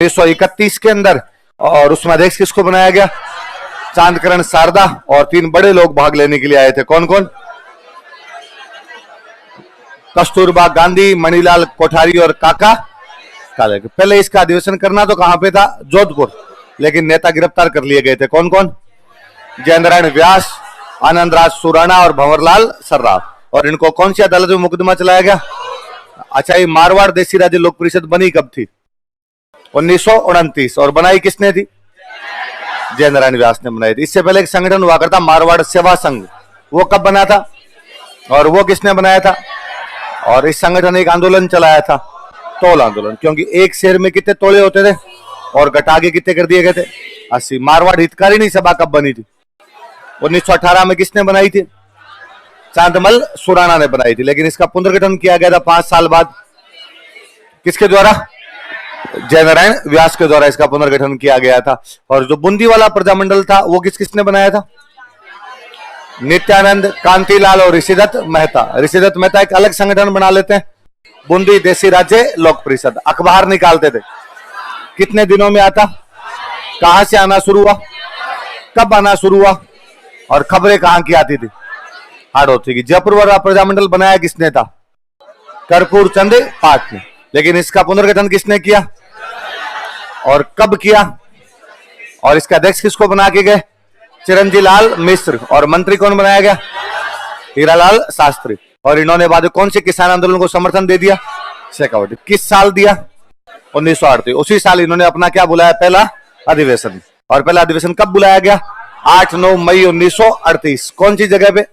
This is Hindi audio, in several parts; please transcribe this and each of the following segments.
1931 के अंदर, और उसमें अध्यक्ष किसको बनाया गया? चांदकरण शारदा, और 3 बड़े लोग भाग लेने के लिए आए थे। कौन कौन? कस्तूरबा गांधी, मणिलाल कोठारी और काका काले। पहले इसका अधिवेशन करना तो कहां पे था? जोधपुर, लेकिन नेता गिरफ्तार कर लिए गए थे। कौन कौन? जयेंद्र नारायण व्यास, आनंदराज सुराणा और भंवरलाल सर्राफ। और इनको कौन सी अदालत में मुकदमा चलाया गया? अच्छा, ये मारवाड़ देसी राज्य लोक परिषद बनी कब थी? 1929। और बनाई किसने थी? जयेंद्र नारायण व्यास ने बनाई थी। इससे पहले एक संगठन हुआ करता मारवाड़ सेवा संघ, वो कब बना था और वो किसने बनाया था? और इस संगठन ने एक आंदोलन चलाया था, तोल आंदोलन, क्योंकि एक शेर में कितने तोले होते थे और घटा के कितने कर दिए गए थे? 80। मारवाड़ हितकारिणी सभा कब बनी थी? 1918 में। किसने बनाई थी? चांदमल सुराणा ने बनाई थी। लेकिन इसका पुनर्गठन किया गया था 5 साल बाद। किसके द्वारा? जयेंद्र नारायण व्यास के द्वारा इसका पुनर्गठन किया गया था। और जो बूंदी वाला प्रजामंडल था वो किसने बनाया था? नित्यानंद, कांतिलाल और ऋषिदत्त मेहता। ऋषिदत्त मेहता एक अलग संगठन बना लेते हैं, बूंदी देसी राज्य लोक परिषद। अखबार निकालते थे, कितने दिनों में आता? कहां से आना शुरू हुआ? कब आना शुरू हुआ? और खबरें कहां की आती थी? हाड़ौती की। जयपुर वाला प्रजामंडल बनाया किसने था? कर्पूर चंद पाठ ने। लेकिन इसका पुनर्गठन किसने किया और कब किया? और इसका अध्यक्ष किसको बना के गए? चिरंजी लाल मिश्र। और मंत्री कौन बनाया गया? हीरालाल शास्त्री। और इन्होंने बाद में कौन से किसान आंदोलन को समर्थन दे दिया? शेखावटी। किस साल दिया? 1938। उसी साल इन्होंने अपना क्या बुलाया? पहला अधिवेशन। और पहला अधिवेशन कब बुलाया गया? 8-9 मई 1938। कौन सी जगह पे?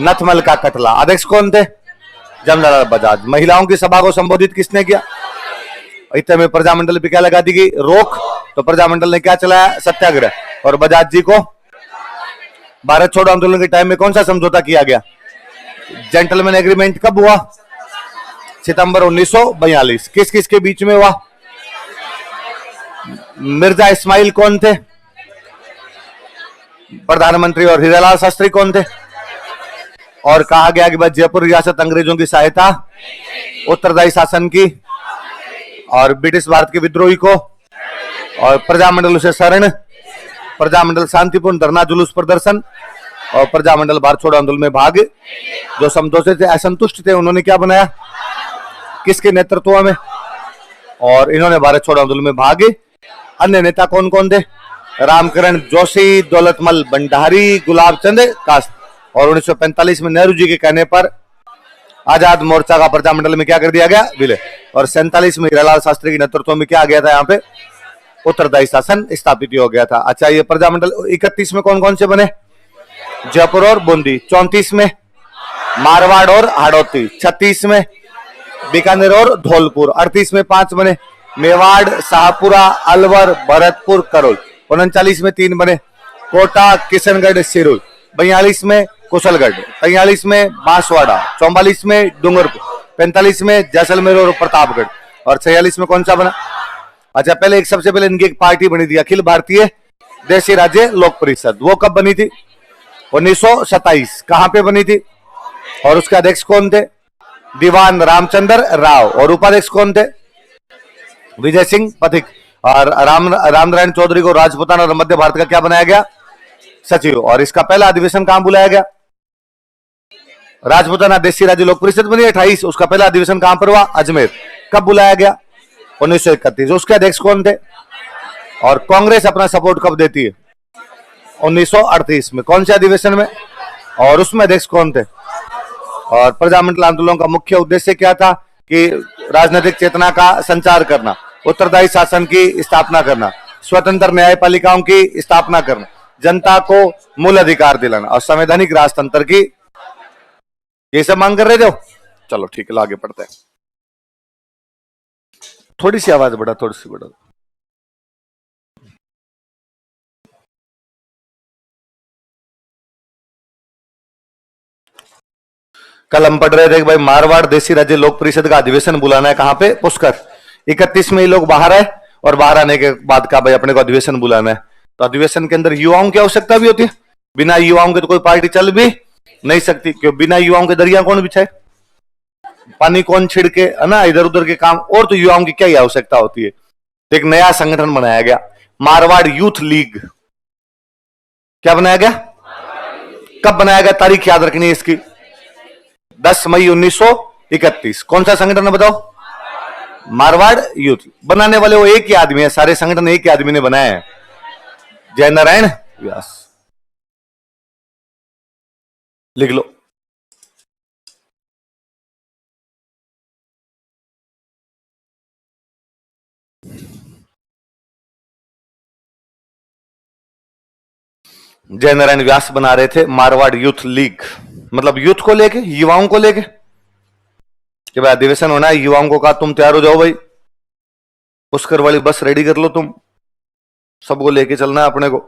नथमल का कटला। अध्यक्ष कौन थे? जमनालाल बजाज। महिलाओं की सभा को संबोधित किसने किया? इतने में प्रजामंडल पे क्या लगा दी गई? रोक। तो प्रजामंडल ने क्या चलाया? सत्याग्रह। और बजाज जी को भारत छोड़ो आंदोलन के टाइम में कौन सा समझौता किया गया? जेंटलमैन एग्रीमेंट कब हुआ? सितंबर 1942। किस किस के बीच में हुआ? मिर्जा इस्माइल कौन थे? प्रधानमंत्री। और हीरालाल शास्त्री कौन थे? और कहा गया कि भाई जयपुर रियासत अंग्रेजों की सहायता, उत्तरदायी शासन की, और ब्रिटिश भारत के विद्रोही को, और प्रजामंडल से शरण, प्रजामंडल शांतिपूर्ण धरना जुलूस प्रदर्शन, और प्रजामंडल भारत छोड़ो आंदोलन में भाग। जो समझौते से असंतुष्ट थे उन्होंने क्या बनाया? किसके नेतृत्व में? और इन्होंने भारत छोड़ो आंदोलन में भाग। अन्य नेता कौन कौन थे? रामकरण जोशी, दौलतमल भंडारी, गुलाब चंद कास्त। और 1945 में नेहरू जी के कहने पर आजाद मोर्चा का प्रजामंडल में क्या कर दिया गया? विलय। और 47 में हीरालाल शास्त्री के नेतृत्व में क्या आ गया था? यहाँ पे उत्तरदायी शासन स्थापित हो गया था। अच्छा, ये प्रजामंडल 31 में कौन कौन से बने? जयपुर और बूंदी। 34 में मारवाड़ और हाड़ौती। 36 में बीकानेर और धौलपुर। 38 में 5 बने, मेवाड़, शाहपुरा, अलवर, भरतपुर, करौल। 39 में 3 बने, कोटा, किशनगढ़, सिरोही। 42 में कुशलगढ़। 43 में बांसवाड़ा। 44 में डूंगरपुर। 45 में जैसलमेर और प्रतापगढ़। और 46 में कौन सा बना? अच्छा, पहले एक सबसे पहले इनकी एक पार्टी बनी थी, अखिल भारतीय देशी राज्य लोक परिषद। वो कब बनी थी? 1927। कहां पे बनी थी? और उसके अध्यक्ष कौन थे? दीवान रामचंद्र राव। और उपाध्यक्ष कौन थे? विजय सिंह पथिक। और रामनारायण चौधरी को राजपूताना और मध्य भारत का क्या बनाया गया? सचिव। और इसका पहला अधिवेशन कहां बुलाया गया? राजपूताना देशी राज्य लोक परिषद बनी 28। उसका पहला अधिवेशन कहां पर हुआ? अजमेर। कब बुलाया गया? 1931। उसके अध्यक्ष कौन थे? और कांग्रेस अपना सपोर्ट कब देती है? 1938 में। कौन से अधिवेशन में? और उसमें अध्यक्ष कौन थे? और प्रजामंडल आंदोलन का मुख्य उद्देश्य क्या था? कि राजनीतिक चेतना का संचार करना, उत्तरदायी शासन की स्थापना करना, स्वतंत्र न्यायपालिकाओं की स्थापना करना, जनता को मूल अधिकार दिलाना, और संवैधानिक राजतंत्र की। ये सब मांग कर रहे थे। चलो ठीक है, आगे पढ़ते हैं। थोड़ी सी आवाज बढ़ा, थोड़ी सी बढ़ा। कल हम पढ़ रहे थे कि भाई मारवाड़ देशी राज्य लोक परिषद का अधिवेशन बुलाना है। कहां पे? पुष्कर। 31 में ये लोग बाहर आए, और बाहर आने के बाद का भाई अपने को अधिवेशन बुलाना है। तो अधिवेशन के अंदर युवाओं की आवश्यकता भी होती है। बिना युवाओं के तो कोई पार्टी चल भी नहीं सकती, क्यों? बिना युवाओं के दरिया कौन बिछाए? पानी कौन छिड़के, है ना? इधर उधर के काम। और तो युवाओं की क्या ही आवश्यकता होती है। तो एक नया संगठन बनाया गया, मारवाड़ यूथ लीग। क्या बनाया गया? कब बनाया गया? तारीख याद रखनी है इसकी, 10 मई 1931। कौन सा संगठन है बताओ? मारवाड़ यूथ। बनाने वाले वो एक ही आदमी है, सारे संगठन एक ही आदमी ने बनाए हैं, जयनारायण व्यास। लिख लो। जयनारायण व्यास बना रहे थे मारवाड़ यूथ लीग, मतलब यूथ को लेके, युवाओं को लेके कि भाई अधिवेशन होना है, युवाओं को कहा तुम तैयार हो जाओ भाई, पुष्कर वाली बस रेडी कर लो, तुम सबको लेके चलना है अपने को।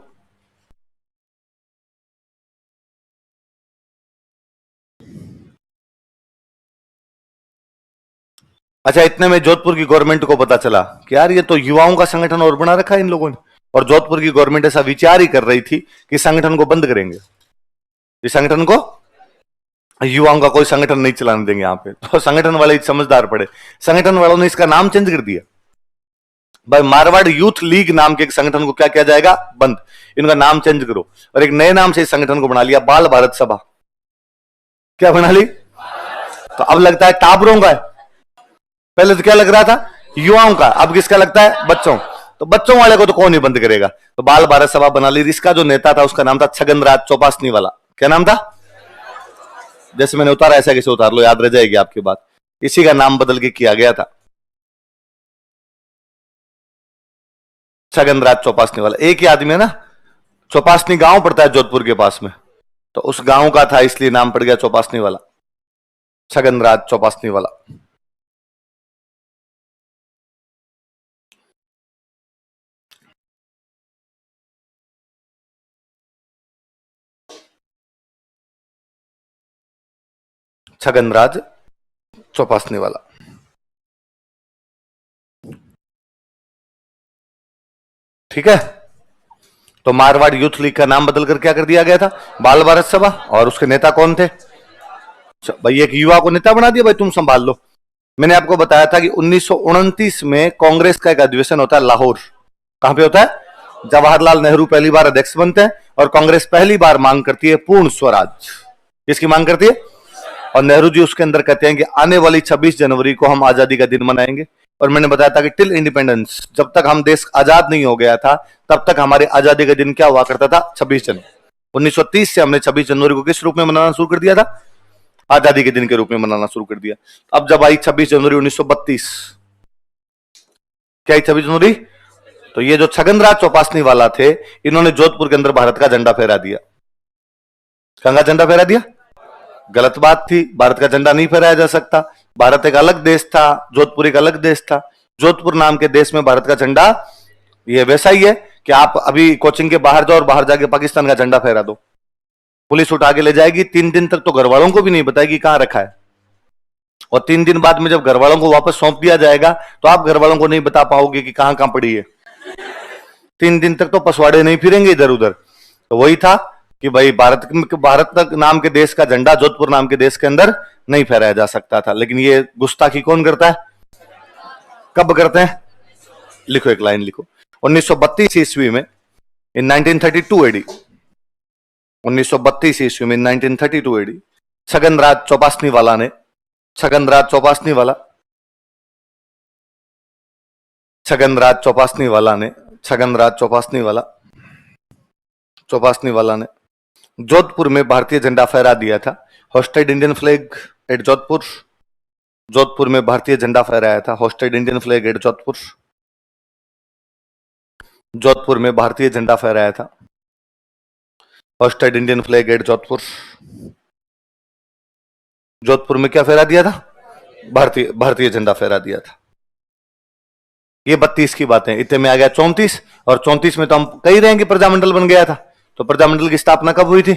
अच्छा, इतने में जोधपुर की गवर्नमेंट को पता चला कि यार ये तो युवाओं का संगठन और बना रखा है इन लोगों ने, और जोधपुर की गवर्नमेंट ऐसा विचार ही कर रही थी कि संगठन को बंद करेंगे, इस संगठन को, युवाओं का कोई संगठन नहीं चलाने देंगे यहां पे। तो संगठन वाले समझदार पड़े, संगठन वालों ने इसका नाम चेंज कर दिया भाई, मारवाड़ यूथ लीग नाम के एक संगठन को क्या किया जाएगा? बंद। इनका नाम चेंज करो, और एक नए नाम से इस संगठन को बना लिया, बाल भारत सभा। क्या बना ली? तो अब लगता है टाबरों का है, पहले तो क्या लग रहा था? युवाओं का, अब किसका लगता है? बच्चों। तो बच्चों वाले को तो कौन नहीं बंद करेगा, तो बाल भारत सभा बना ली। इसका जो नेता था उसका नाम था छगन राज चौपासनी वाला। क्या नाम था? जैसे मैंने उतारा ऐसा कैसे उतार लो, याद रह जाएगी आपकी बात। इसी का नाम बदल के किया गया था, छगन राज चौपासनी वाला। एक ही आदमी है ना, चौपासनी गांव पड़ता है जोधपुर के पास में, तो उस गांव का था इसलिए नाम पड़ गया चौपासनी वाला, छगन राज चौपासनी वाला। छगन राज चौपासनी वाला। ठीक है, तो मारवाड़ यूथ लीग का नाम बदल कर क्या कर दिया गया था? बाल भारत सभा। और उसके नेता कौन थे? भाई एक युवा को नेता बना दिया, भाई तुम संभाल लो। मैंने आपको बताया था कि 1929 में कांग्रेस का एक अधिवेशन होता है लाहौर। कहां पे होता है? जवाहरलाल नेहरू पहली बार अध्यक्ष बनते हैं, और कांग्रेस पहली बार मांग करती है पूर्ण स्वराज। किसकी मांग करती है? और नेहरू जी उसके अंदर कहते हैं कि आने वाली 26 जनवरी को हम आजादी का दिन मनाएंगे। और मैंने बताया था कि टिल इंडिपेंडेंस, जब तक हम देश आजाद नहीं हो गया था तब तक हमारे आजादी का दिन क्या हुआ करता था? 26 जनवरी। 1930 से हमने 26 जनवरी को किस रूप में मनाना शुरू कर दिया था? आजादी के दिन के रूप में मनाना शुरू कर दिया। अब जब आई 26 जनवरी 1932, क्या आई 26 जनवरी? तो ये जो छगन राज चौपासनी वाला थे, इन्होंने जोधपुर के अंदर भारत का झंडा फहरा दिया। कहां का झंडा फहरा दिया? गलत बात थी, भारत का झंडा नहीं फहराया जा सकता, भारत एक अलग देश था, जोधपुर एक अलग देश था। जोधपुर नाम के देश में भारत का झंडा, ये वैसा ही है कि आप अभी कोचिंग के बाहर जाओ और बाहर जाके पाकिस्तान का झंडा फहरा दो, पुलिस उठा के ले जाएगी, 3 दिन तक तो घर वालों को भी नहीं बताएगी कहां रखा है, और 3 दिन बाद में जब घर वालों को वापस सौंप दिया जाएगा तो आप घर वालों को नहीं बता पाओगे कि कहां कहां पड़ी है। 3 दिन तक तो पसवाड़े नहीं फिरेंगे इधर उधर। तो वही था कि भाई भारत नाम के देश का झंडा जोधपुर नाम के देश के अंदर नहीं फहराया जा सकता था। लेकिन ये गुस्ताखी कौन करता है? कब करते हैं? लिखो, एक लाइन लिखो। 1932 ईस्वी में, इन 1932 एडी, 1932 ईस्वी में 1932 एडी, छगन राज चौपासनी वाला ने, छगन राज चौपासनी वाला, छगन राज चौपासनी वाला ने, छगन राज चौपासनी वाला, चौपासनी वाला ने जोधपुर में भारतीय झंडा फहरा दिया था। Hoisted Indian flag at Jodhpur, Jodhpur में भारतीय झंडा फहराया था। Hoisted Indian flag at Jodhpur, Jodhpur में भारतीय झंडा फहराया था। Hoisted Indian flag at Jodhpur, Jodhpur में क्या फहरा दिया था? भारतीय झंडा फहरा दिया था। ये 32 की बातें, इतने में आ गया 34, और 34 में तो हम कह रहे हैं कि प्रजामंडल बन गया था। तो प्रजामंडल की स्थापना कब हुई थी?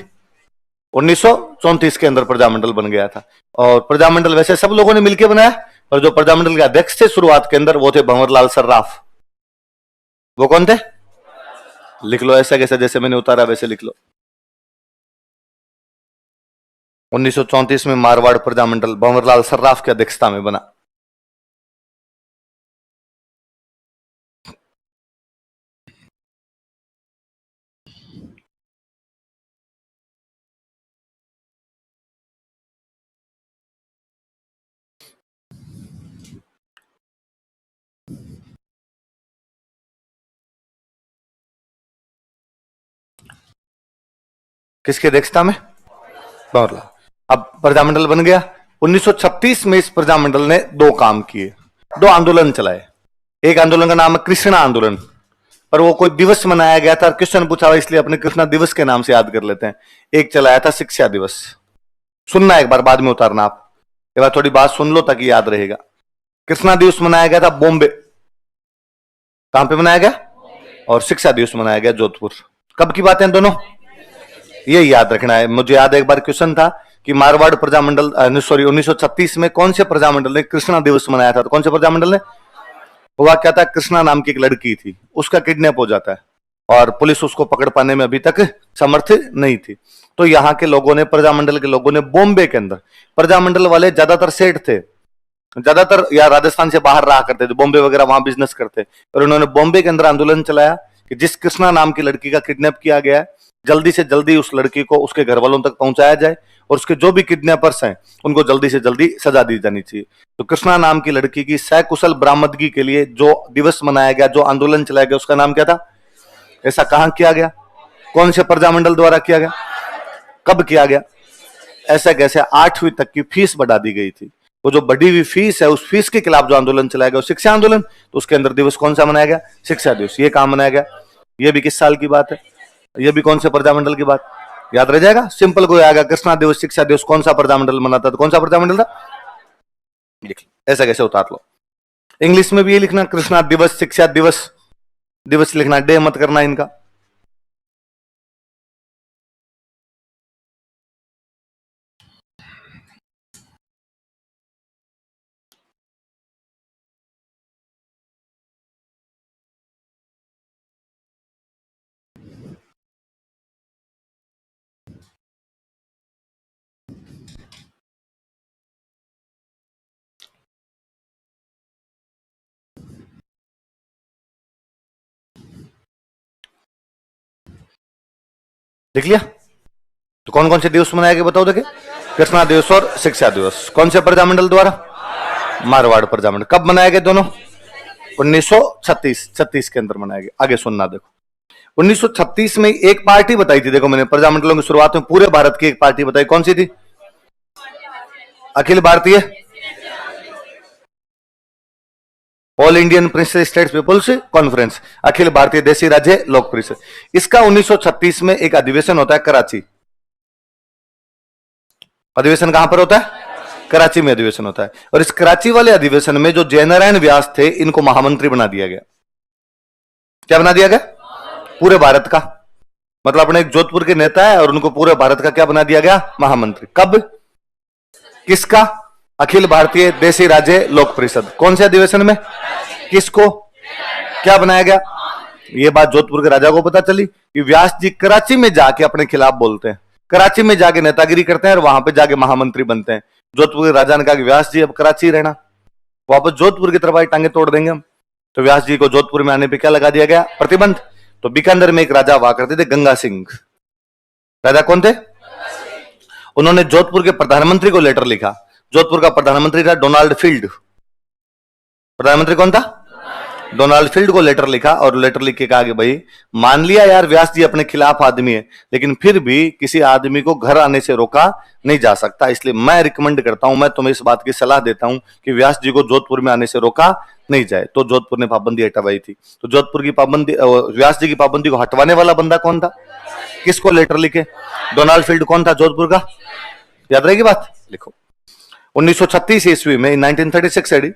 1934 के अंदर प्रजामंडल बन गया था। और प्रजामंडल वैसे सब लोगों ने मिलकर बनाया, और जो प्रजामंडल के अध्यक्ष थे शुरुआत के अंदर वो थे भंवरलाल सर्राफ। वो कौन थे? लिख लो ऐसा कैसा, जैसे मैंने उतारा वैसे लिख लो। 1934 में मारवाड़ प्रजामंडल भंवरलाल सर्राफ की अध्यक्षता में बना। किसकी अध्यक्षता में? भंवरलाल। अब प्रजामंडल बन गया। 1936 में इस प्रजामंडल ने दो काम किए, दो आंदोलन चलाए। एक आंदोलन का नाम है कृष्णा आंदोलन, पर वो कोई दिवस मनाया गया था, क्वेश्चन पूछा हुआ इसलिए अपने कृष्णा दिवस के नाम से याद कर लेते हैं। एक चलाया था शिक्षा दिवस। सुनना एक बार, बाद में उतारना आप, एक बार थोड़ी बात सुन लो ताकि याद रहेगा। कृष्णा दिवस मनाया गया था बॉम्बे। कहां पे मनाया गया? और शिक्षा दिवस मनाया गया जोधपुर। कब की बात है दोनों? ये याद रखना है। मुझे याद है एक बार क्वेश्चन था कि मारवाड़ प्रजामंडल, सॉरी 1936 में कौन से प्रजामंडल ने कृष्णा दिवस मनाया था? तो कौन से प्रजामंडल ने? हुआ क्या था, कृष्णा नाम की एक लड़की थी, उसका किडनैप हो जाता है और पुलिस उसको पकड़ पाने में अभी तक समर्थ नहीं थी। तो यहाँ के लोगों ने, प्रजामंडल के लोगों ने बॉम्बे के अंदर, प्रजामंडल वाले ज्यादातर सेठ थे, ज्यादातर या राजस्थान से बाहर रहा करते थे, बॉम्बे वगैरह वहां बिजनेस करते, और उन्होंने बॉम्बे के अंदर आंदोलन चलाया कि जिस कृष्णा नाम की लड़की का किडनैप किया गया है, जल्दी से जल्दी उस लड़की को उसके घर वालों तक पहुंचाया जाए और उसके जो भी किडनैपर्स हैं उनको जल्दी से जल्दी सजा दी जानी चाहिए। तो कृष्णा नाम की लड़की की सकुशल बरामदगी के लिए जो दिवस मनाया गया, जो आंदोलन चलाया गया, उसका नाम क्या था? ऐसा कहां किया गया? कौन से प्रजामंडल द्वारा किया गया? कब किया गया? ऐसा कैसे? 8वीं तक की फीस बढ़ा दी गई थी। वो जो बढ़ी हुई फीस है, उस फीस के खिलाफ जो आंदोलन चलाया गया, शिक्षा आंदोलन, तो उसके अंदर दिवस कौन सा मनाया गया? शिक्षा दिवस। ये कहां मनाया गया? ये भी किस साल की बात है? ये भी कौन से प्रजामंडल की बात? याद रह जाएगा, सिंपल कोई आएगा, कृष्णा दिवस, शिक्षा दिवस, कौन सा प्रजामंडल मनाता था? कौन सा प्रजामंडल था? लिख, ऐसा कैसे उतार लो। इंग्लिश में भी ये लिखना, कृष्णा दिवस, शिक्षा दिवस, दिवस लिखना, डे मत करना इनका। लिख लिया? तो कौन कौन से दिवस मनाया गया बताओ देखे? कृष्णा दिवस और शिक्षा दिवस। कौन से प्रजामंडल द्वारा? मारवाड़ प्रजामंडल। कब मनाया गया दोनों? 1936 के अंदर मनाया गया। आगे सुनना देखो, 1936 में एक पार्टी बताई थी। देखो मैंने प्रजामंडलों की शुरुआत में पूरे भारत की एक पार्टी बताई, कौन सी थी? अखिल भारतीय all Indian princely states people's conference, अखिल भारतीय देशी राज्य लोक परिषद। इसका 1936 में एक अधिवेशन होता है कराची। अधिवेशन कहां पर होता है? कराची में अधिवेशन होता है। और इस कराची वाले अधिवेशन में जो जयनारायण व्यास थे, इनको महामंत्री बना दिया गया। क्या बना दिया गया? पूरे भारत का, मतलब अपने एक जोधपुर के नेता है और उनको पूरे भारत का क्या बना दिया गया? महामंत्री। कब? किसका? अखिल भारतीय देशी राज्य लोक परिषद। कौन से अधिवेशन में? किसको क्या बनाया गया? ये बात जोधपुर के राजा को पता चली कि व्यास जी कराची में जाके अपने खिलाफ बोलते हैं, कराची में जाके नेतागिरी करते हैं और वहां पे जाके महामंत्री बनते हैं। जोधपुर के राजा ने कहा कि व्यास जी अब कराची रहना, वापस जोधपुर की तरफ आई, टांगे तोड़ देंगे हम। तो व्यास जी को जोधपुर में आने पे क्या लगा दिया गया? प्रतिबंध। तो बीकानेर में एक राजा हुआ करते थे, गंगा सिंह। राजा कौन थे? उन्होंने जोधपुर के प्रधानमंत्री को लेटर लिखा। जोधपुर का प्रधानमंत्री था डोनाल्ड फील्ड। प्रधानमंत्री कौन था? डोनाल्ड फील्ड को लेटर लिखा और लेटर लिख के कहा कि भाई मान लिया यार व्यास जी अपने खिलाफ आदमी है, लेकिन फिर भी किसी आदमी को घर आने से रोका नहीं जा सकता, इसलिए मैं रिकमेंड करता हूं, मैं तुम्हें इस बात की सलाह देता हूं कि व्यास जी को जोधपुर में आने से रोका नहीं जाए। तो जोधपुर ने पाबंदी हटवाई थी। तो जोधपुर की पाबंदी, व्यास जी की पाबंदी को हटवाने वाला बंदा कौन था? किसको लेटर लिखे? Donald field. कौन था? जोधपुर का। याद रहेगी बात? लिखो, 1936 ईस्वी में, 1936 एडी,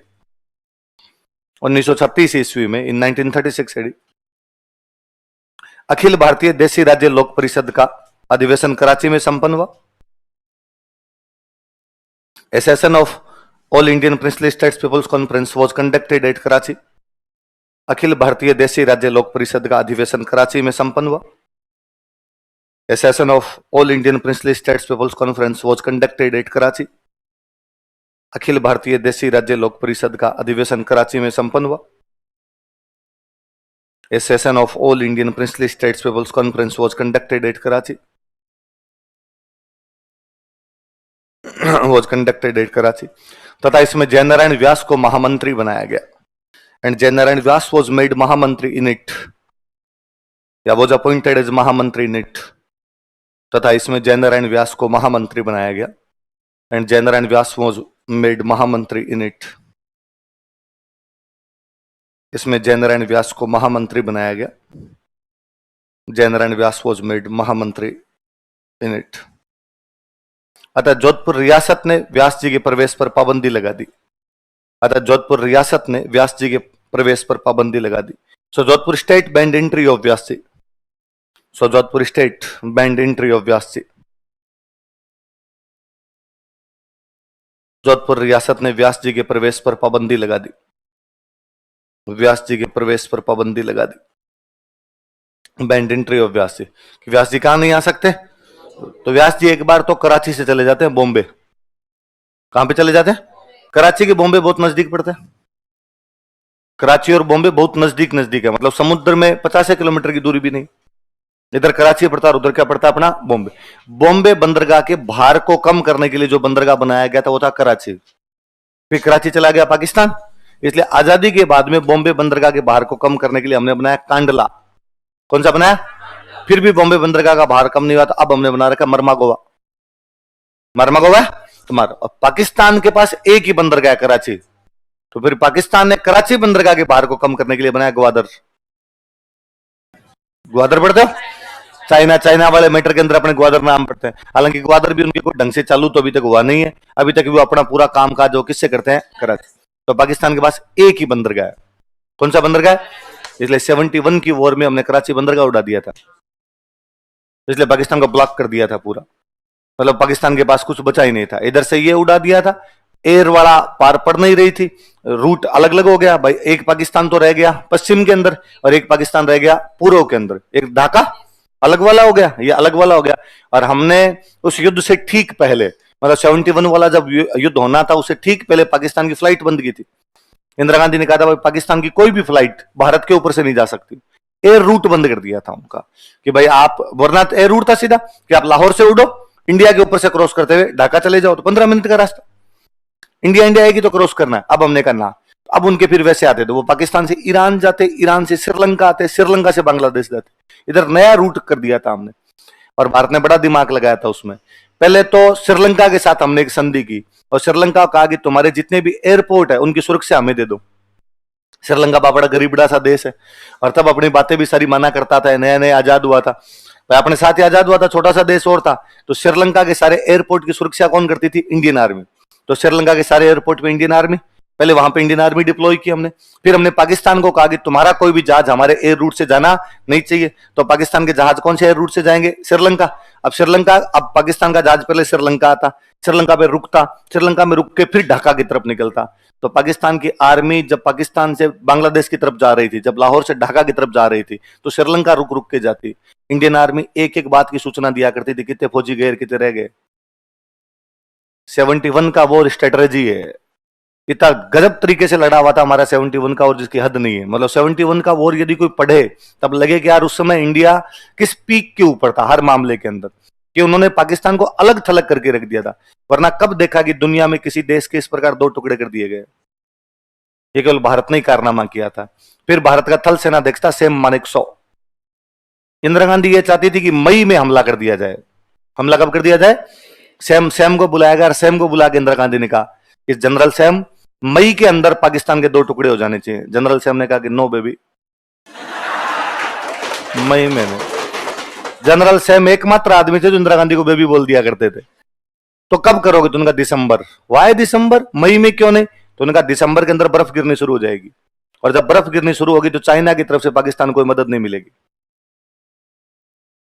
1936 ईस्वी में, इन 1936 एडी, अखिल भारतीय देशी राज्य लोक परिषद का अधिवेशन कराची में संपन्न हुआ। A session of All Indian Princely States People's Conference was conducted at Karachi. अखिल भारतीय देशी राज्य लोक परिषद का अधिवेशन कराची में संपन्न हुआ। A session of All Indian Princely States People's Conference was conducted at Karachi. अखिल भारतीय देशी राज्य लोक परिषद का अधिवेशन कराची में संपन्न हुआ। A session of All Indian Princely States People's Conference was conducted at Karachi. was conducted at Karachi. तथा इसमें जयनारायण व्यास को महामंत्री बनाया गया। And Jainarayan Vyas was made महामंत्री in it. या was appointed as महामंत्री in it. तथा इसमें जय नारायण व्यास को महामंत्री बनाया गया एंड जय नारायण व्यास वॉज मेड महामंत्री इन इट। इसमें जय नारायण व्यास को महामंत्री बनाया गया, जय नारायण व्यास वॉज मेड महामंत्री इन इट। अतः जोधपुर रियासत ने व्यास जी के प्रवेश पर पाबंदी लगा दी। अतः जोधपुर रियासत ने व्यास जी के प्रवेश पर पाबंदी लगा दी। So Jodhpur state banned entry of Vyas ji. So Jodhpur state banned entry of Vyas ji. Jodhpur रियासत ने व्यास जी के प्रवेश पर पाबंदी लगा दी। व्यास जी के प्रवेश पर पाबंदी लगा दी। बैंड एंट्री ऑफ व्यास जी, कि व्यास जी कहां नहीं आ सकते? तो व्यास जी एक बार तो कराची से चले जाते हैं बॉम्बे। कहां पे चले जाते हैं? कराची के बॉम्बे बहुत नजदीक पड़ता है। कराची और बॉम्बे बहुत नजदीक नजदीक है, मतलब समुद्र में 50 किलोमीटर की दूरी भी नहीं। इधर कराची पड़ता है और उधर क्या पड़ता है अपना बॉम्बे। बॉम्बे बंदरगाह के भार को कम करने के लिए जो बंदरगाह बनाया गया था वो था कराची। फिर कराची चला गया पाकिस्तान, इसलिए आजादी के बाद में बॉम्बे बंदरगाह के भार को कम करने के लिए हमने बनाया कांडला। कौन सा बनाया? फिर भी बॉम्बे बंदरगाह का भार कम नहीं हुआ, तो अब हमने बना रखा मरमा गोवा। मरमा गोवा तुम्हारा। पाकिस्तान के पास एक ही बंदरगाह है कराची, तो फिर पाकिस्तान ने कराची बंदरगाह के भार को कम करने के लिए बनाया ग्वादर। ग्वादर पढ़ते हो? चाइना वाले मैटर के अंदर अपने ग्वादर नाम पढ़ते हैं, हालांकि ग्वादर भी उनके कोई ढंग से चालू तो अभी तक हुआ नहीं है। अभी तक वो अपना पूरा काम काज जो किससे करते हैं? कराची। तो पाकिस्तान के पास एक ही बंदरगाह है। कौन सा बंदरगाह है? इसलिए 71 की वॉर में हमने कराची बंदरगाह उड़ा दिया था, इसलिए पाकिस्तान को ब्लॉक कर दिया था पूरा। मतलब पाकिस्तान के पास कुछ बचा ही नहीं था। इधर से ये उड़ा दिया था, एयर वाला पार पड़ नहीं रही थी, रूट अलग अलग हो गया भाई। एक पाकिस्तान तो रह गया पश्चिम के अंदर और एक पाकिस्तान रह गया पूर्व के अंदर। एक ढाका अलग वाला हो गया, ये अलग वाला हो गया। और हमने उस युद्ध से ठीक पहले, मतलब 71 वाला जब युद्ध होना था उससे ठीक पहले पाकिस्तान की फ्लाइट बंद की थी। इंदिरा गांधी ने कहा था भाई पाकिस्तान की कोई भी फ्लाइट भारत के ऊपर से नहीं जा सकती। एयर रूट बंद कर दिया था उनका कि भाई आप, वरना एयर रूट था सीधा कि आप लाहौर से उड़ो, इंडिया के ऊपर से क्रॉस करते हुए ढाका चले जाओ, तो 15 मिनट का रास्ता। इंडिया आएगी तो क्रॉस करना है। अब हमने करना, अब उनके फिर वैसे आते थे, वो पाकिस्तान से ईरान जाते, ईरान से श्रीलंका आते, श्रीलंका से बांग्लादेश जाते। इधर नया रूट कर दिया था हमने, और भारत ने बड़ा दिमाग लगाया था उसमें। पहले तो श्रीलंका के साथ हमने एक संधि की और श्रीलंका को कहा कि तुम्हारे जितने भी एयरपोर्ट है उनकी सुरक्षा हमें दे दो। श्रीलंका बड़ा गरीबड़ा सा देश है और तब अपनी बातें भी सारी माना करता था, नया नया आजाद हुआ था, अपने साथ ही आजाद हुआ था, छोटा सा देश और था। तो श्रीलंका के सारे एयरपोर्ट की सुरक्षा कौन करती थी? Indian army. तो श्रीलंका के सारे एयरपोर्ट पे इंडियन आर्मी, पहले वहां पे इंडियन आर्मी डिप्लॉय की हमने। फिर हमने पाकिस्तान को कहा कि तुम्हारा कोई भी जहाज हमारे एयर रूट से जाना नहीं चाहिए। तो पाकिस्तान के जहाज कौन से एयर रूट से जाएंगे? श्रीलंका। अब पाकिस्तान का जहाज पहले श्रीलंका आता, श्रीलंका पे रुकता, श्रीलंका में रुक के फिर ढाका की तरफ निकलता। तो पाकिस्तान की आर्मी जब पाकिस्तान से बांग्लादेश की तरफ जा रही थी, जब लाहौर से ढाका की तरफ जा रही थी, तो श्रीलंका रुक रुक के जाती। इंडियन आर्मी एक एक बात की सूचना दिया करती थी, कितने फौजी गए कितने रह गए। 71 का वॉर स्ट्रेटजी है, इतना गजब तरीके से लड़ा हुआ था हमारा 71 का, और जिसकी हद नहीं है। मतलब 71 का वॉर यदि कोई पढ़े तब लगे कि यार उस समय इंडिया किस पीक के ऊपर था हर मामले के अंदर, कि उन्होंने पाकिस्तान को अलग थलग करके रख दिया था। वरना कब देखा कि दुनिया में किसी देश के इस प्रकार दो टुकड़े कर दिए गए? ये केवल भारत ने ही कारनामा किया था। फिर भारत का थल सेना देखता सेम मानेकशॉ। इंदिरा गांधी ये चाहती थी कि मई में हमला कर दिया जाए। हमला कब कर दिया जाए? सैम को बुलाया गया, सैम को बुला के इंदिरा गांधी ने कहा कि जनरल सैम, मई के अंदर पाकिस्तान के दो टुकड़े हो जाने चाहिए। जनरल सैम ने कहा कि नो बेबी, मई में नहीं। जनरल सैम एकमात्र आदमी थे जो इंदिरा गांधी को बेबी बोल दिया करते थे। तो कब करोगे? तो उनका दिसंबर। वाई दिसंबर? मई में क्यों नहीं? तो उनका दिसंबर के अंदर बर्फ गिरनी शुरू हो जाएगी, और जब बर्फ गिरनी शुरू होगी तो चाइना की तरफ से पाकिस्तान को मदद नहीं मिलेगी।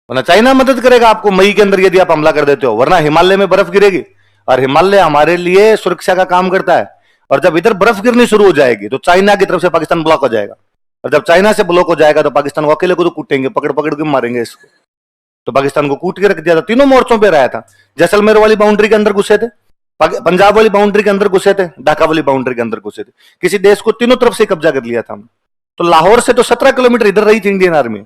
वरना चाइना मदद करेगा आपको मई के अंदर यदि आप हमला कर देते हो, वरना हिमालय में बर्फ गिरेगी और हिमालय हमारे लिए सुरक्षा का काम करता है। और जब इधर बर्फ गिरनी शुरू हो जाएगी तो चाइना की तरफ से पाकिस्तान ब्लॉक हो जाएगा, और जब चाइना से ब्लॉक हो जाएगा तो पाकिस्तान को अकेले को तो कूटेंगे, पकड़ पकड़ के मारेंगे इसको। तो पाकिस्तान को कूट के रख दिया था, तीनों मोर्चों पे रहा था। जैसलमेर वाली बाउंड्री के अंदर घुसे थे, पंजाब वाली बाउंड्री के अंदर घुसे थे, ढाका वाली बाउंड्री के अंदर घुसे थे। किसी देश को तीनों तरफ से कब्जा कर लिया था हमने। तो लाहौर से तो 17 किलोमीटर इधर रही थी इंडियन आर्मी।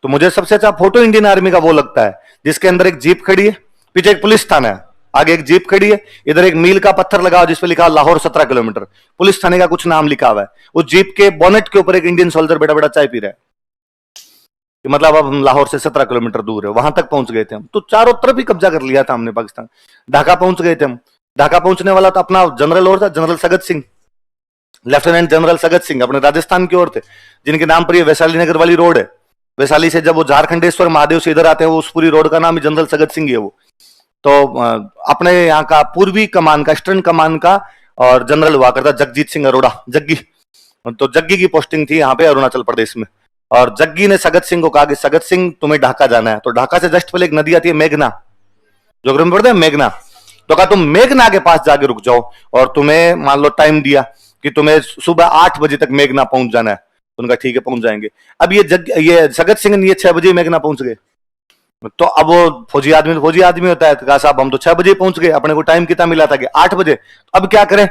तो मुझे सबसे अच्छा फोटो इंडियन आर्मी का वो लगता है जिसके अंदर एक जीप खड़ी है, पीछे एक पुलिस थाना है, आगे एक जीप खड़ी है, इधर एक मील का पत्थर लगा हुआ जिसपे लिखा लाहौर 17 किलोमीटर, पुलिस थाने का कुछ नाम लिखा हुआ है। उस जीप के बोनेट के ऊपर एक इंडियन सोल्जर बैठा बैठा चाय पी रहा है। कि मतलब अब हम लाहौर से 17 किलोमीटर दूर है, वहां तक पहुंच गए थे हम। तो चारों तरफ ही कब्जा कर लिया था हमने पाकिस्तान। ढाका पहुंच गए थे हम। ढाका पहुंचने वाला तो अपना जनरल और था, general Sagat Singh, lieutenant general Sagat Singh, अपने राजस्थान की ओर थे, जिनके नाम पर ये वैशाली नगर वाली रोड है। वैशाली से जब वो झारखंडेश्वर महादेव से इधर आते हैं, वो उस पूरी रोड का नाम जनरल सगत सिंह है वो। तो अपने यहाँ का पूर्वी कमान का, ईस्टर्न कमान का और जनरल हुआ करता जगजीत सिंह अरोड़ा, जग्गी। तो जग्गी की पोस्टिंग थी यहाँ पे अरुणाचल प्रदेश में। और जग्गी ने सगत सिंह को कहा कि सगत सिंह तुम्हें ढाका जाना है। तो ढाका से जस्ट पहले एक नदी आती है मेघना, जो में पढ़ते हैं मेघना। तो कहा तुम मेघना के पास जाके रुक जाओ, और तुम्हें मान लो टाइम दिया कि तुम्हें सुबह 8 बजे तक मेघना पहुंच जाना है। तो उनका ठीक है, पहुंच जाएंगे। अब ये सगत सिंह ये 6 बजे मेघना पहुंच गए। तो अब वो फौजी आदमी होता है, तो कहा साहब हम तो 6 बजे पहुंच गए, अपने को टाइम कितना मिला था कि 8 बजे, अब क्या करें?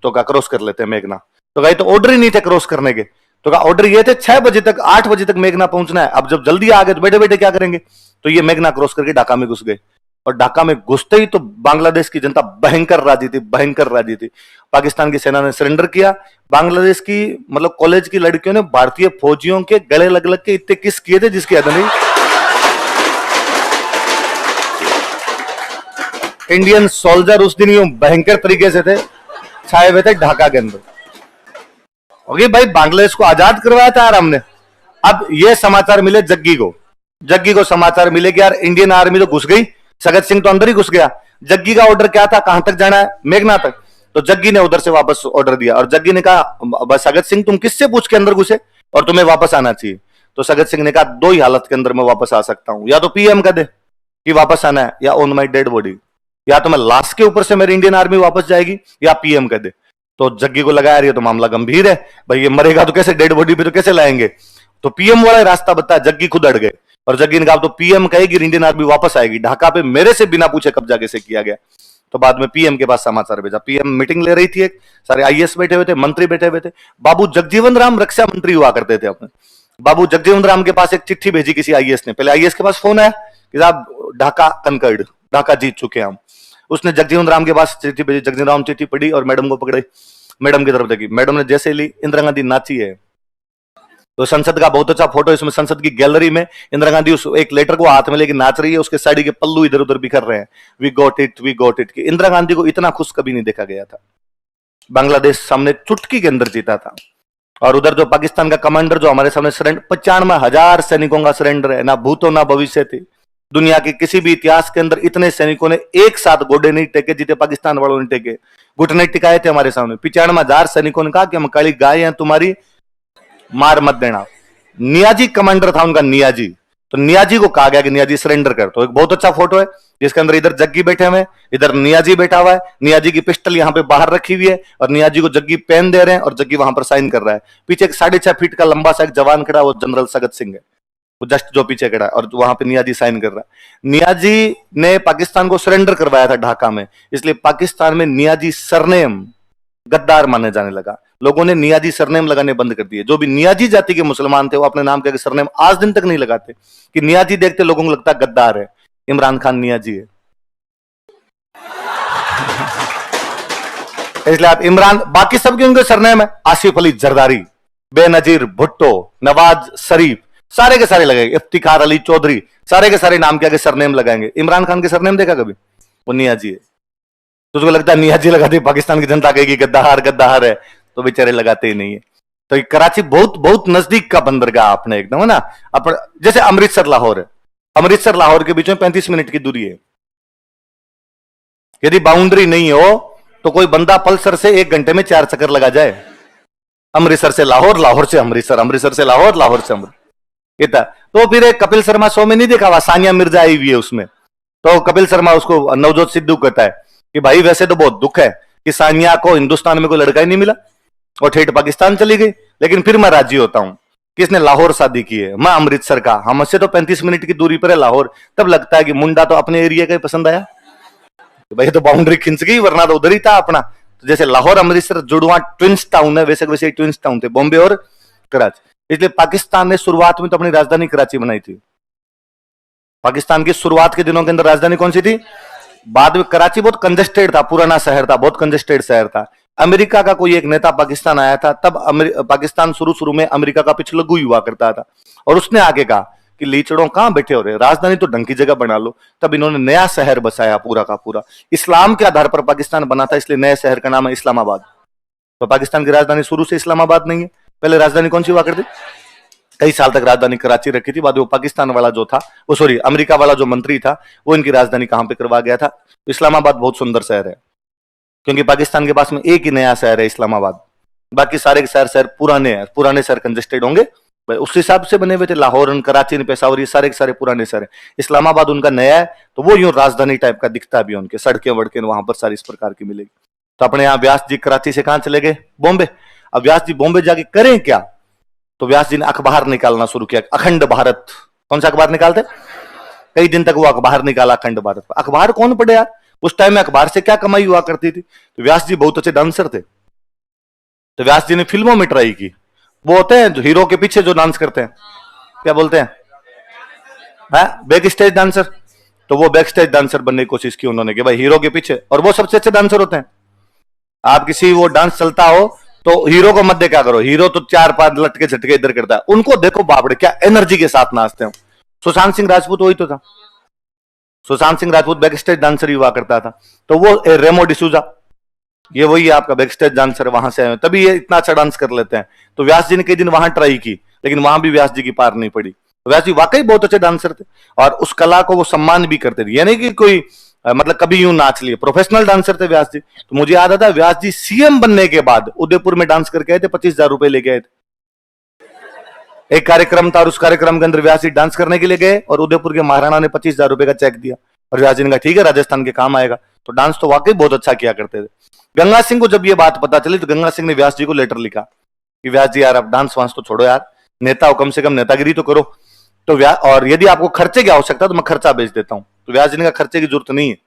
तो कहा क्रॉस कर लेते हैं मेघना। तो कहा तो ऑर्डर ही नहीं थे क्रॉस करने के। तो कहा ऑर्डर ये थे 6 बजे तक, 8 बजे तक मेघना पहुंचना है। अब जब जल्दी आ गए तो बैठे बैठे क्या करेंगे? तो ये मेघना क्रॉस करके ढाका में घुस गए। और ढाका में घुसते ही तो बांग्लादेश की जनता भयंकर राजी थी, भयंकर राजी थी। पाकिस्तान की सेना ने सरेंडर किया। बांग्लादेश की मतलब कॉलेज की लड़कियों ने भारतीय फौजियों के गले लग लग के इतने किस किए थे जिसकी हद नहीं। इंडियन सोल्जर उस दिन यूं भयंकर तरीके से थे, छाए हुए थे ढाका के अंदर। ओके भाई, बांग्लादेश को आजाद करवाया था यार हमने। अब ये समाचार मिले जग्गी को समाचार मिले कि यार इंडियन आर्मी तो घुस गई, सगत सिंह तो अंदर ही घुस गया। जग्गी का ऑर्डर क्या था, कहां तक जाना है? मेघना तक। तो जग्गी ने उधर से वापस ऑर्डर दिया, और जग्गी ने कहा सगत सिंह तुम किससे पूछ के अंदर घुसे और तुम्हें वापस आना चाहिए? तो सगत सिंह ने कहा दो ही हालत के अंदर मैं वापस आ सकता हूं, या तो पीएम कह दे कि वापस आना है, या ऑन माई डेड बॉडी, या तो मैं लाश के ऊपर से मेरी इंडियन आर्मी वापस जाएगी, या पीएम कह दे। तो जग्गी को लगा यार ये तो मामला गंभीर है भाई, ये मरेगा तो कैसे, डेड बॉडी पे तो कैसे लाएंगे? तो पीएम वाला रास्ता बताया। जग्गी खुद अड़ गए, और जग्गी ने कहा तो पीएम कहेगी इंडियन आर्मी वापस आएगी, ढाका पे मेरे से बिना पूछे कब्जा कैसे किया गया? तो बाद में पीएम के पास समाचार भेजा। पीएम मीटिंग ले रही थी, एक सारे आईएएस बैठे हुए थे, मंत्री बैठे हुए थे। बाबू जगजीवन राम रक्षा मंत्री हुआ करते थे अपने। बाबू जगजीवन राम के पास एक चिट्ठी भेजी किसी आईएएस ने। पहले आईएएस के पास फोन आया कि साहब ढाका कनकर्ड, ढाका जीत चुके हम। उसने जगजीवन राम के पास चिट्ठी भेजी। जगजीवन राम चिट्ठी पढ़ी और मैडम को पकड़े, मैडम की तरफ देखी। मैडम ने जैसे ली, इंदिरा गांधी नाची है। तो संसद का बहुत अच्छा फोटो, इसमें संसद की गैलरी में इंदिरा गांधी उस एक लेटर को हाथ में लेके नाच रही है, उसके साड़ी के पल्लू इधर उधर बिखर रहे हैं। We got it, we got it. Indira Gandhi को इतना खुश कभी नहीं देखा गया था। बांग्लादेश सामने चुटकी के अंदर जीता था। और उधर जो पाकिस्तान का कमांडर जो हमारे सामने सरेंडर, 95,000 सैनिकों का सरेंडर है, ना भूतो ना भविष्य थी। दुनिया के किसी भी इतिहास के अंदर इतने सैनिकों ने एक साथ गोडे नहीं टेके जीते पाकिस्तान वालों ने टेके, घुटने टिकाए थे हमारे सामने। 95,000 सैनिकों ने कहा कि हम काली गाय हैं तुम्हारी, मार मत देना। नियाजी कमांडर था उनका, नियाजी। तो नियाजी को कहा गया कि नियाजी सरेंडर कर। तो एक बहुत अच्छा फोटो है जिसके अंदर इधर जग्गी बैठे हुए, इधर नियाजी बैठा हुआ है। नियाजी की पिस्टल यहां पे बाहर रखी हुई है, और नियाजी को जग्गी पेन दे रहे हैं, और जग्गी वहां पर साइन कर रहा है। पीछे एक 6.5 फीट का लंबा सा एक जवान खड़ा, वो जनरल सगत सिंह है, वो जस्ट जो पीछे खड़ा है, और वहां पे नियाजी साइन कर रहा है। नियाजी ने पाकिस्तान को सरेंडर करवाया था ढाका में, इसलिए पाकिस्तान में नियाजी सरनेम गद्दार माने जाने लगा। लोगों ने नियाजी सरनेम लगाने बंद कर दिए। जो भी नियाजी जाति के मुसलमान थे वो अपने नाम के सरनेम आज दिन तक नहीं लगाते, कि नियाजी देखते लोगों को लगता है गद्दार है। इमरान खान नियाजी है, इसलिए आप इमरान, बाकी सबके उनके सरनेम है, आसिफ अली जरदारी, बेनजीर भुट्टो, नवाज शरीफ, सारे के सारे लगेंगे, इफ्तिखार अली चौधरी, सारे के सारे नाम के आगे सरनेम लगाएंगे। इमरान खान के सरनेम देखा कभी? वो नियाजी है। तो उसको लगता है नियाजी लगाते पाकिस्तान की जनता कहेगी गद्दार गद्दार है, तो बेचारे लगाते ही नहीं है। तो कराची बहुत बहुत नजदीक का बंदरगाह आपने एकदम, है ना। अपन जैसे अमृतसर लाहौर है, अमृतसर लाहौर के बीच में 35 मिनट की दूरी है। यदि बाउंड्री नहीं हो तो कोई बंदा पल्सर से 1 घंटे में 4 चक्कर लगा जाए। अमृतसर से लाहौर, लाहौर से अमृतसर, अमृतसर से लाहौर, लाहौर से अमृतसर। तो फिर एक कपिल शर्मा शो में नहीं देखा हुआ, सानिया मिर्जा आई हुई है उसमें। तो कपिल शर्मा उसको नवजोत सिद्धू कहता है कि भाई वैसे तो बहुत दुख है कि सानिया को हिंदुस्तान में कोई लड़का ही नहीं मिला और ठेठ पाकिस्तान चली गई, लेकिन फिर मैं राजी होता हूं कि इसने लाहौर शादी की है, मैं अमृतसर का, हमसे तो 35 मिनट की दूरी पर है लाहौर। तब लगता है कि मुंडा तो अपने एरिया का ही पसंद आया, भाई तो बाउंड्री खिंच गई, वरना तो उधर ही था अपना। तो जैसे लाहौर अमृतसर जुड़वा ट्विंस टाउन है, वैसे वैसे ट्विंस टाउन थे बॉम्बे और कराची। इसलिए पाकिस्तान ने शुरुआत में तो अपनी राजधानी कराची बनाई थी। पाकिस्तान की शुरुआत के दिनों के अंदर राजधानी कौन सी थी? बाद में कराची बहुत कंजेस्टेड था, पुराना शहर था, बहुत कंजेस्टेड शहर था। अमेरिका का कोई एक नेता पाकिस्तान आया था, तब पाकिस्तान शुरू शुरू में अमेरिका का पिछलग्गू हुआ करता था, और उसने आगे कहा कि लीचड़ों कहां बैठे हो रहे, राजधानी तो ढंग की जगह बना लो। तब इन्होंने नया शहर बसाया पूरा का पूरा, इस्लाम के आधार पर पाकिस्तान बना था, इसलिए नए शहर का नाम है इस्लामाबाद। तो पाकिस्तान की राजधानी शुरू से इस्लामाबाद नहीं है। पहले राजधानी कौन सी हुआ करती, कई साल तक राजधानी कराची रखी थी, बाद में वो पाकिस्तान वाला जो था, वो सॉरी अमेरिका वाला जो मंत्री था, वो इनकी राजधानी कहां पे करवा गया था। इस्लामाबाद बहुत सुंदर शहर है, क्योंकि पाकिस्तान के पास में एक ही नया शहर है इस्लामाबाद, बाकी सारे के शहर पुराने हैं, पुराने शहर कंजेस्टेड होंगे, उस हिसाब से बने हुए थे। लाहौर, कराची, पेशावर, ये सारे के सारे पुराने शहर है। इस्लामाबाद उनका नया है, तो वो यूं राजधानी टाइप का दिखता भी, उनके सड़कें वड़कें वहां पर सारी इस प्रकार की मिलेगी। तो अपने यहाँ व्यास जी कराची से कहां चले गए, बॉम्बे। अब व्यास जी बॉम्बे जाके करें क्या, तो व्यास जी ने अखबार निकालना शुरू किया, अखंड भारत। कौन सा अखबार निकालते, कई दिन तक वो अखबार निकाला अखंड भारत। अखबार कौन पढ़े यार, उस टाइम में अखबार से क्या कमाई हुआ करती थी। तो व्यास जी बहुत अच्छे डांसर थे, तो व्यास जी ने फिल्मों में ट्राई की। वो होते हैं जो हीरो के पीछे जो डांस करते हैं, क्या बोलते हैं, बैक स्टेज डांसर। तो वो बैक स्टेज डांसर बनने की कोशिश की उन्होंने कि भाई हीरो के पीछे, और वो सबसे अच्छे डांसर होते हैं। आप किसी वो डांस चलता हो तो हीरो को मत देखा करो, हीरो तो 4-5 लटके झटके इधर करता है, उनको देखो बापड़े क्या एनर्जी के साथ नाचते हैं। सुशांत सिंह राजपूत वही तो था, Sushant Singh Rajput back stage dancer ही हुआ करता था। तो वो रेमो डिसूजा, ये वही है आपका बैक स्टेज डांसर, वहां से आए, तभी ये इतना अच्छा डांस कर लेते हैं। तो व्यास जी ने कई दिन वहां ट्राई की, लेकिन वहां भी व्यास जी की पार नहीं पड़ी। तो व्यास जी वाकई बहुत अच्छे डांसर थे, और उस कला को वो सम्मान भी करते थे, यानी कि कोई मतलब कभी यूं नाच लिए, प्रोफेशनल डांसर थे व्यास जी। तो मुझे याद आता है व्यास जी सीएम बनने के बाद उदयपुर में डांस करके आए थे, 25,000 रुपए लेके आए थे। एक कार्यक्रम था और उस कार्यक्रम के अंदर व्यास जी डांस करने के लिए गए, और उदयपुर के महाराणा ने 25,000 रुपए का चेक दिया, और व्यास जी ने कहा ठीक है राजस्थान के काम आएगा। तो डांस तो वाकई बहुत अच्छा किया करते थे। गंगा सिंह को जब ये बात पता चली, तो गंगा सिंह ने व्यास जी को लेटर लिखा कि व्यास जी यार आप डांस वांस तो छोड़ो यार, नेता हो, कम से कम नेतागिरी तो करो। तो और यदि आपको खर्चे की आवश्यकता तो मैं खर्चा भेज देता हूं। तो व्यास जी ने कहा खर्चे की जरूरत नहीं है,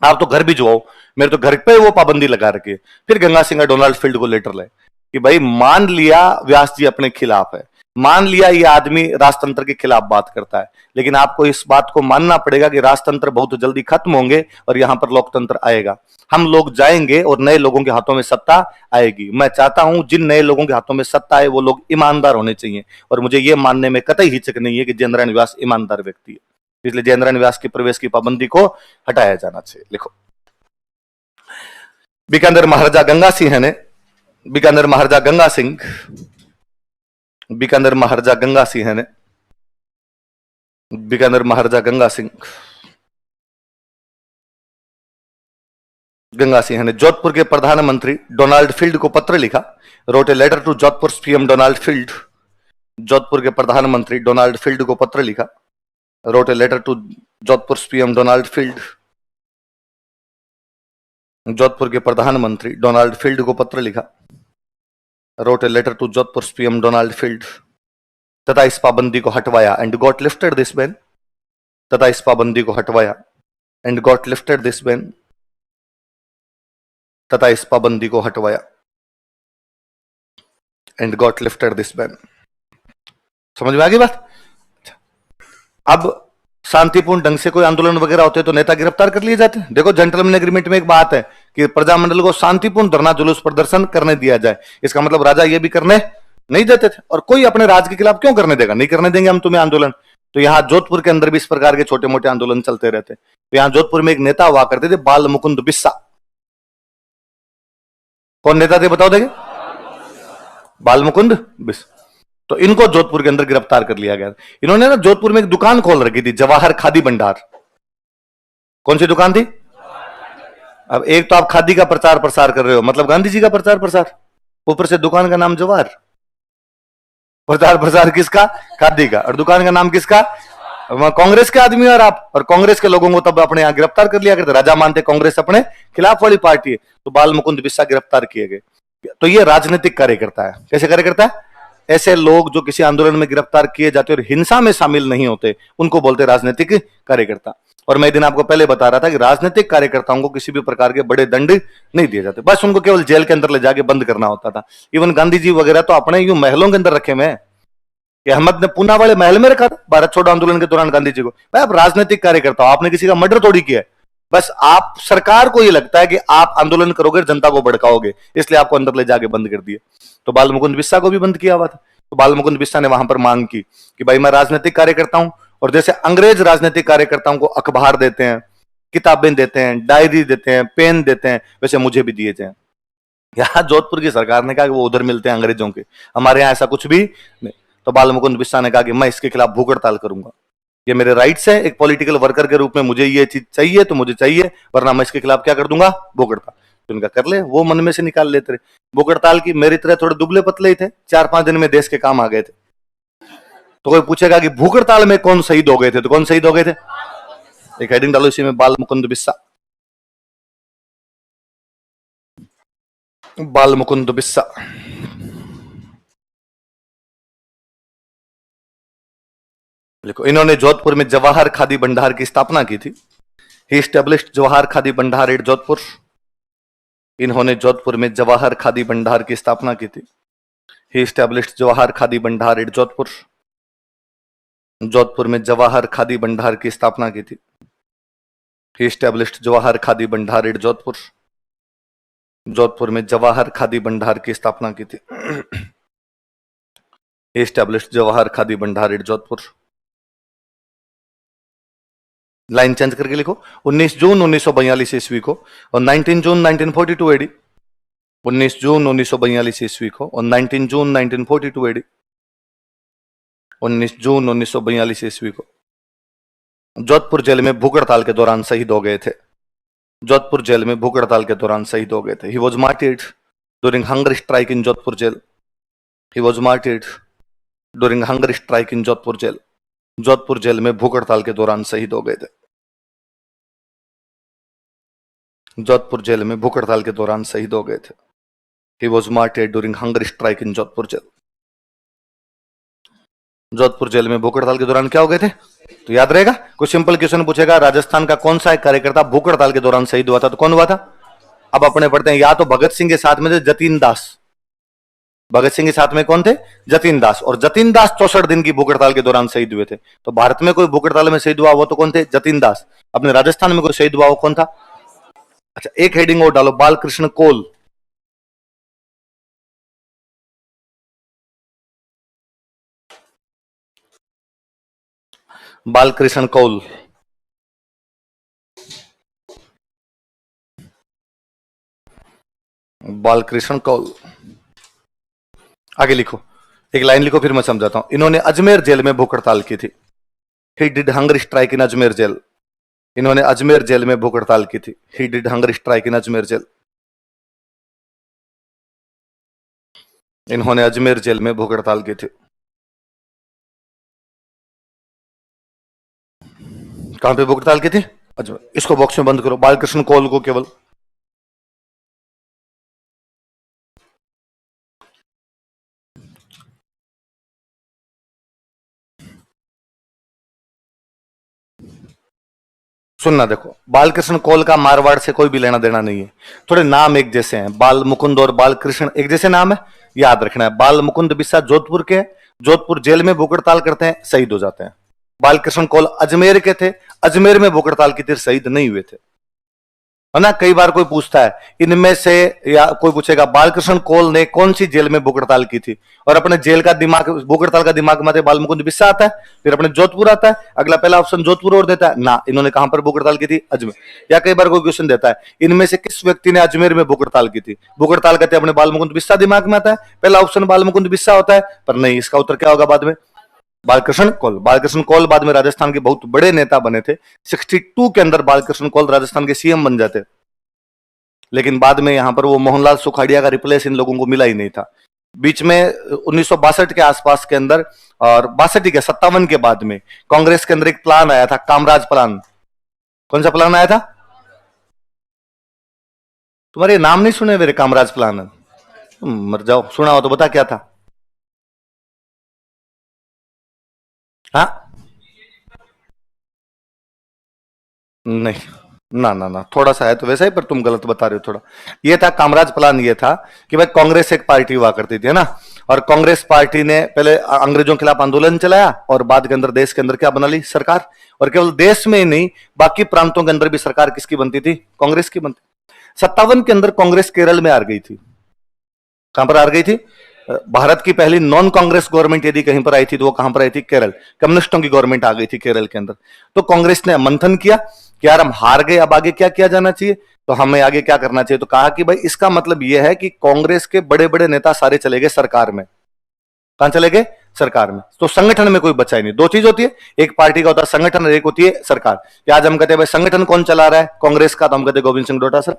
आप तो घर भिजवाओ, मेरे तो घर पे वो पाबंदी लगा रखी है। फिर गंगा सिंह डोनाल्ड फील्ड को लेटर लाए कि भाई मान लिया व्यास जी अपने खिलाफ है, मान लिया ये आदमी राजतंत्र के खिलाफ बात करता है, लेकिन आपको इस बात को मानना पड़ेगा कि राजतंत्र बहुत जल्दी खत्म होंगे और यहां पर लोकतंत्र आएगा। हम लोग जाएंगे और नए लोगों के हाथों में सत्ता आएगी। मैं चाहता हूं जिन नए लोगों के हाथों में सत्ता आए वो लोग ईमानदार होने चाहिए, और मुझे यह मानने में कतई हिचक नहीं है कि जयेंद्र व्यास ईमानदार व्यक्ति है, इसलिए जयेंद्र व्यास की प्रवेश की पाबंदी को हटाया जाना चाहिए। लिखो, बीकानेर महाराजा गंगा सिंह ने, बीकानेर महाराजा गंगा सिंह, बीकानेर महाराजा गंगा सिंह ने, बीकानेर महाराजा गंगा सिंह, गंगा सिंह ने जोधपुर के प्रधानमंत्री डोनाल्ड फील्ड को पत्र लिखा, wrote a letter to Jodhpur PM Donald Field. Jodhpur के प्रधानमंत्री डोनाल्ड फील्ड को पत्र लिखा, wrote a letter to Jodhpur PM Donald Field. Jodhpur के प्रधानमंत्री डोनाल्ड फील्ड को पत्र लिखा, wrote a letter to Jodhpur PM Donald Field, तथा इस पाबंदी को हटवाया and got lifted this ban, तथा इस पाबंदी को हटवाया and got lifted this ban, तथा इस पाबंदी को हटवाया and got lifted this ban. समझ में आ गई बात। अब शांतिपूर्ण ढंग से कोई आंदोलन वगैरह होते तो नेता गिरफ्तार कर लिए जाते। देखो जेंटलमैन एग्रीमेंट में एक बात है कि प्रजामंडल को शांतिपूर्ण धरना जुलूस प्रदर्शन करने दिया जाए, इसका मतलब राजा ये भी करने नहीं देते थे, और कोई अपने राज के खिलाफ क्यों करने देगा, नहीं करने देंगे हम तुम्हें आंदोलन। तो यहां जोधपुर के अंदर भी इस प्रकार के छोटे मोटे आंदोलन चलते रहते। तो यहां जोधपुर में एक नेता हुआ करते थे बाल मुकुंद बिस्सा। कौन नेता थे बताओ देंगे, बाल मुकुंद बिस्सा। तो इनको जोधपुर के अंदर गिरफ्तार कर लिया गया। इन्होंने ना जोधपुर में एक दुकान खोल रखी थी, जवाहर खादी भंडार। कौन सी दुकान थी। अब एक तो आप खादी का प्रचार प्रसार कर रहे हो, मतलब गांधी जी का प्रचार प्रसार, ऊपर से दुकान का नाम जवाहर। प्रचार प्रसार किसका, खादी का, और दुकान का नाम किसका, कांग्रेस के आदमी और आप, और कांग्रेस के लोगों को तब अपने यहां गिरफ्तार कर लिया करते। राजा मानते कांग्रेस अपने खिलाफ वाली पार्टी है, तो बाल मुकुंद बिस्सा गिरफ्तार किए गए। तो ये राजनीतिक कार्यकर्ता है। कैसे कार्यकर्ता है, ऐसे लोग जो किसी आंदोलन में गिरफ्तार किए जाते और हिंसा में शामिल नहीं होते, उनको बोलते राजनीतिक कार्यकर्ता। और मैं दिन आपको पहले बता रहा था कि राजनीतिक कार्यकर्ताओं को किसी भी प्रकार के बड़े दंड नहीं दिए जाते, बस उनको केवल जेल के अंदर ले जाके बंद करना होता था। इवन गांधी जी वगैरह तो अपने यूं महलों के अंदर रखे हुए हैं, कि अहमद ने पूना वाले महल में रखा था भारत छोड़ो आंदोलन के दौरान गांधी जी को। भाई आप राजनीतिक कार्यकर्ता हो, आपने किसी का मर्डर थोड़ी किया है, बस आप सरकार को ये लगता है कि आप आंदोलन करोगे जनता को भड़काओगे, इसलिए आपको अंदर ले जाके बंद कर दिए। तो बाल मुकुंद बिस्सा को भी बंद किया हुआ था। तो बाल मुकुंद बिस्सा ने वहां पर मांग की कि भाई मैं राजनीतिक कार्य करता हूं, और जैसे अंग्रेज राजनीतिक कार्यकर्ताओं को अखबार देते हैं, किताबें देते हैं, डायरी देते हैं, पेन देते हैं, वैसे मुझे भी दिए जाए। यहाँ जोधपुर की सरकार ने कहा कि वो उधर मिलते हैं अंग्रेजों के, हमारे यहाँ ऐसा कुछ भी नहीं। तो बाल मुकुंद बिस्सा ने कहा कि मैं इसके खिलाफ भूख हड़ताल करूंगा, ये मेरे राइट्स है, एक पॉलिटिकल वर्कर के रूप में मुझे ये चीज चाहिए तो मुझे चाहिए, वरना मैं इसके खिलाफ क्या कर दूंगा, भूख हड़ताल। तो उनका कर ले, वो मन में से निकाल लेते रहे। भूख हड़ताल की, मेरी तरह थोड़े दुबले पतले ही थे, 4-5 दिन में देश के काम आ गए थे। तो कोई पूछेगा कि भूख हड़ताल में कौन शहीद हो गए थे, तो कौन शहीद हो गए थे, एक हेडिंग डालो इसी में, बाल मुकुंद बिस्सा। बाल मुकुंद बिस्सा लिखो। इन्होंने जोधपुर में जवाहर खादी भंडार की स्थापना की थी। ही स्टैब्लिश्ड जवाहर खादी भंडार एट जोधपुर। इन्होंने जोधपुर में जवाहर खादी भंडार की स्थापना की थी। ही स्टैब्लिश्ड जवाहर खादी भंडार एट जोधपुर। जोधपुर में जवाहर खादी भंडार की स्थापना की थी। ही स्टैब्लिश्ड जवाहर खादी भंडार एट जोधपुर। जोधपुर में जवाहर खादी भंडार की स्थापना की थी। ही स्टैब्लिश्ड जवाहर खादी भंडार एट जोधपुर। लाइन चेंज करके लिखो, 19 जून 1942 ईस्वी को और 19 जून 1942 एडी। 19 जून 1942 ईस्वी को और 19 जून 1942 एडी। 19 जून 1942 ईस्वी को जोधपुर जेल में भूख हड़ताल के दौरान शहीद हो गए थे। जोधपुर जेल में भूख हड़ताल के दौरान शहीद हो गए थे। He was martyred during hunger strike in Jodhpur jail. He was martyred during hunger strike in Jodhpur jail. Jodhpur jail में भूख हड़ताल के दौरान शहीद हो गए थे। जोधपुर जेल में भूख हड़ताल के दौरान शहीद हो गए थे। He was martyred during hunger strike in Jodhpur jail. Jodhpur jail में भूख हड़ताल के दौरान क्या हो गए थे, तो याद रहेगा। कुछ सिंपल क्वेश्चन पूछेगा, राजस्थान का कौन सा एक कार्यकर्ता भूख हड़ताल के दौरान शहीद हुआ था, तो कौन हुआ था। अब अपने पढ़ते हैं, या तो भगत सिंह के साथ में थे जतीन दास। भगत सिंह के साथ में कौन थे, जतीन दास। और जतीन दास 64 दिन की भूख हड़ताल के दौरान शहीद हुए थे। तो भारत में कोई भूख हड़ताल में शहीद हुआ वो तो कौन थे, जतीन दास। अपने राजस्थान में कोई शहीद हुआ वो कौन था। अच्छा, एक हेडिंग और डालो, बालकृष्ण कोल। बालकृष्ण कौल। बालकृष्ण कौल। आगे लिखो, एक लाइन लिखो फिर मैं समझाता हूं। इन्होंने अजमेर जेल में भूख हड़ताल की थी। He did hunger strike in Ajmer jail. इन्होंने अजमेर जेल में भूख हड़ताल की थी। He did hunger strike in Ajmer jail. इन्होंने अजमेर जेल में भूख हड़ताल की थी। कहां पे भूख हड़ताल की थी, अजमेर। इसको बॉक्स में बंद करो, बालकृष्ण कौल को केवल। सुनना, देखो, बालकृष्ण कौल का मारवाड़ से कोई भी लेना देना नहीं है। थोड़े नाम एक जैसे हैं, बाल मुकुंद और बालकृष्ण एक जैसे नाम है, याद रखना है। बाल मुकुंद बिस्सा जोधपुर के, जोधपुर जेल में भूख हड़ताल करते हैं, शहीद हो जाते हैं। बालकृष्ण कौल अजमेर के थे, अजमेर में भूख हड़ताल की थी, शहीद नहीं हुए थे, है ना। कई बार कोई पूछता है इनमें से, या कोई पूछेगा बालकृष्ण कौल ने कौन सी जेल में भूख हड़ताल की थी, और अपने जेल का दिमाग, भूख हड़ताल का दिमाग में बाल मुकुंद बिस्सा आता है, फिर अपने जोधपुर आता है, अगला पहला ऑप्शन जोधपुर और देता है ना। इन्होंने कहां पर भूख हड़ताल की थी, अजमेर। या कई बार कोई क्वेश्चन देता है इनमें से किस व्यक्ति ने अजमेर में भूख हड़ताल की थी, भूख हड़ताल कहते हैं अपने बाल मुकुंद बिस्सा दिमाग में आता है, पहला ऑप्शन बाल मुकुंद बिस्सा होता है, पर नहीं, इसका उत्तर क्या होगा बाद में, बालकृष्ण कौल। बालकृष्ण कौल बाद में राजस्थान के बहुत बड़े नेता बने थे। 62 के अंदर बालकृष्ण कौल राजस्थान के सीएम बन जाते, लेकिन बाद में यहां पर वो मोहनलाल सुखाड़िया का रिप्लेस इन लोगों को मिला ही नहीं था। बीच में 1962 के आसपास के अंदर, और 62 के 57 के बाद में कांग्रेस के अंदर एक प्लान आया था, कामराज प्लान। कौन सा प्लान आया था, तुम्हारे नाम नहीं सुने मेरे, कामराज प्लान। मर जाओ, सुना हो तो बता क्या था। हाँ, नहीं, ना ना ना, थोड़ा सा है तो वैसा ही, पर तुम गलत बता रहे हो थोड़ा। ये था कामराज प्लान, ये था कि भाई कांग्रेस एक पार्टी हुआ करती थी, है ना, और कांग्रेस पार्टी ने पहले अंग्रेजों के खिलाफ आंदोलन चलाया, और बाद के अंदर देश के अंदर क्या बना ली, सरकार। और केवल देश में ही नहीं, बाकी प्रांतों के अंदर भी सरकार किसकी बनती थी, कांग्रेस की बनती। 57 के अंदर कांग्रेस केरल में हार गई थी। कहां पर हार गई थी, भारत की पहली नॉन कांग्रेस गवर्नमेंट यदि कहीं पर आई थी तो वो कहां पर आई थी? केरल। कम्युनिस्टों की गवर्नमेंट आ गई थी केरल के अंदर। तो कांग्रेस ने मंथन किया कि यार हम हार गए, अब आगे क्या किया जाना चाहिए, तो हमें आगे क्या करना चाहिए। तो कहा कि भाई इसका मतलब यह है कि कांग्रेस के बड़े बड़े नेता सारे चले गए सरकार में। कहां चले गए? सरकार में। तो संगठन में कोई बचा ही नहीं। दो चीज होती है, एक पार्टी का होता है संगठन और एक होती है सरकार। कि आज हम कहते हैं भाई संगठन कौन चला रहा है कांग्रेस का, तो हम कहते हैं गोविंद सिंह डोटासरा।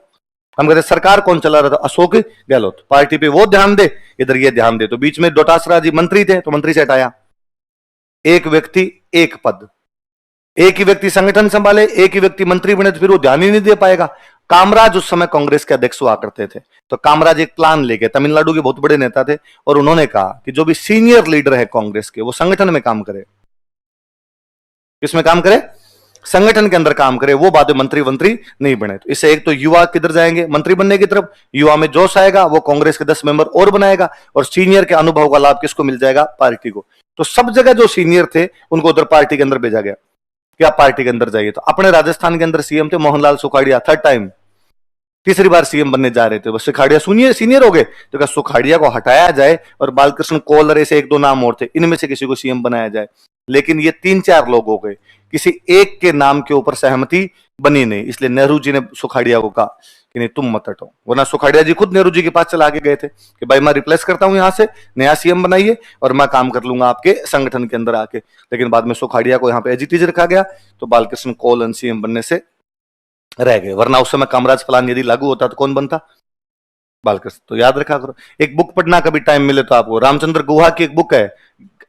हम कहते हैं सरकार कौन चला रहा था? अशोक गहलोत। पार्टी पे वो ध्यान दे, इधर ये ध्यान दे। तो बीच में डोटासरा जी मंत्री थे तो मंत्री से हटाया। एक व्यक्ति एक पद, एक ही व्यक्ति संगठन संभाले, एक ही व्यक्ति मंत्री बने तो फिर वो ध्यान ही नहीं दे पाएगा। कामराज उस समय कांग्रेस के अध्यक्ष हुआ करते थे। तो कामराज एक प्लान लेके, तमिलनाडु के बहुत बड़े नेता थे, और उन्होंने कहा कि जो भी सीनियर लीडर है कांग्रेस के वो संगठन में काम करे। किसमें काम करे? संगठन के अंदर काम करे, वो बाद में मंत्री नहीं बने। तो इससे एक तो युवा किधर जाएंगे? मंत्री बनने की तरफ। युवा में जोश आएगा, वो कांग्रेस के 10 मेंबर और बनाएगा, और सीनियर के अनुभव का लाभ किसको मिल जाएगा? पार्टी को। तो सब जगह जो सीनियर थे उनको उधर पार्टी के अंदर भेजा गया कि आप पार्टी के अंदर जाइए। तो अपने राजस्थान के अंदर सीएम थे मोहनलाल सुखाड़िया, थर्ड टाइम, तीसरी बार सीएम बनने जा रहे थे। बस सुखाड़िया सुनिए सीनियर हो गए, तो क्या सुखाड़िया को हटाया जाए और बालकृष्ण कोल, ऐसे एक दो नाम और थे, इनमें से किसी को सीएम बनाया जाए। लेकिन ये 3-4 लोग हो गए, किसी एक के नाम के ऊपर सहमति बनी नहीं। इसलिए नेहरू जी ने सुखाड़िया को कहा कि नहीं तुम मत हटो, वरना सुखाड़िया जी खुद नेहरू जी के पास चला के गए थे कि भाई मैं रिप्लेस करता हूं, यहां से नया सीएम बनाइए और मैं काम कर लूंगा आपके संगठन के अंदर आके। लेकिन बाद में सुखाड़िया को यहां पे एजिटीज रखा गया, तो बालकृष्ण कोल सीएम बनने से रह गए। वरना उस समय कामराज प्लान यदि लागू होता तो कौन बनता? बालकृष्ण। तो याद रखा करो, एक बुक पढ़ना कभी टाइम मिले तो आपको, रामचंद्र गुहा की एक बुक है,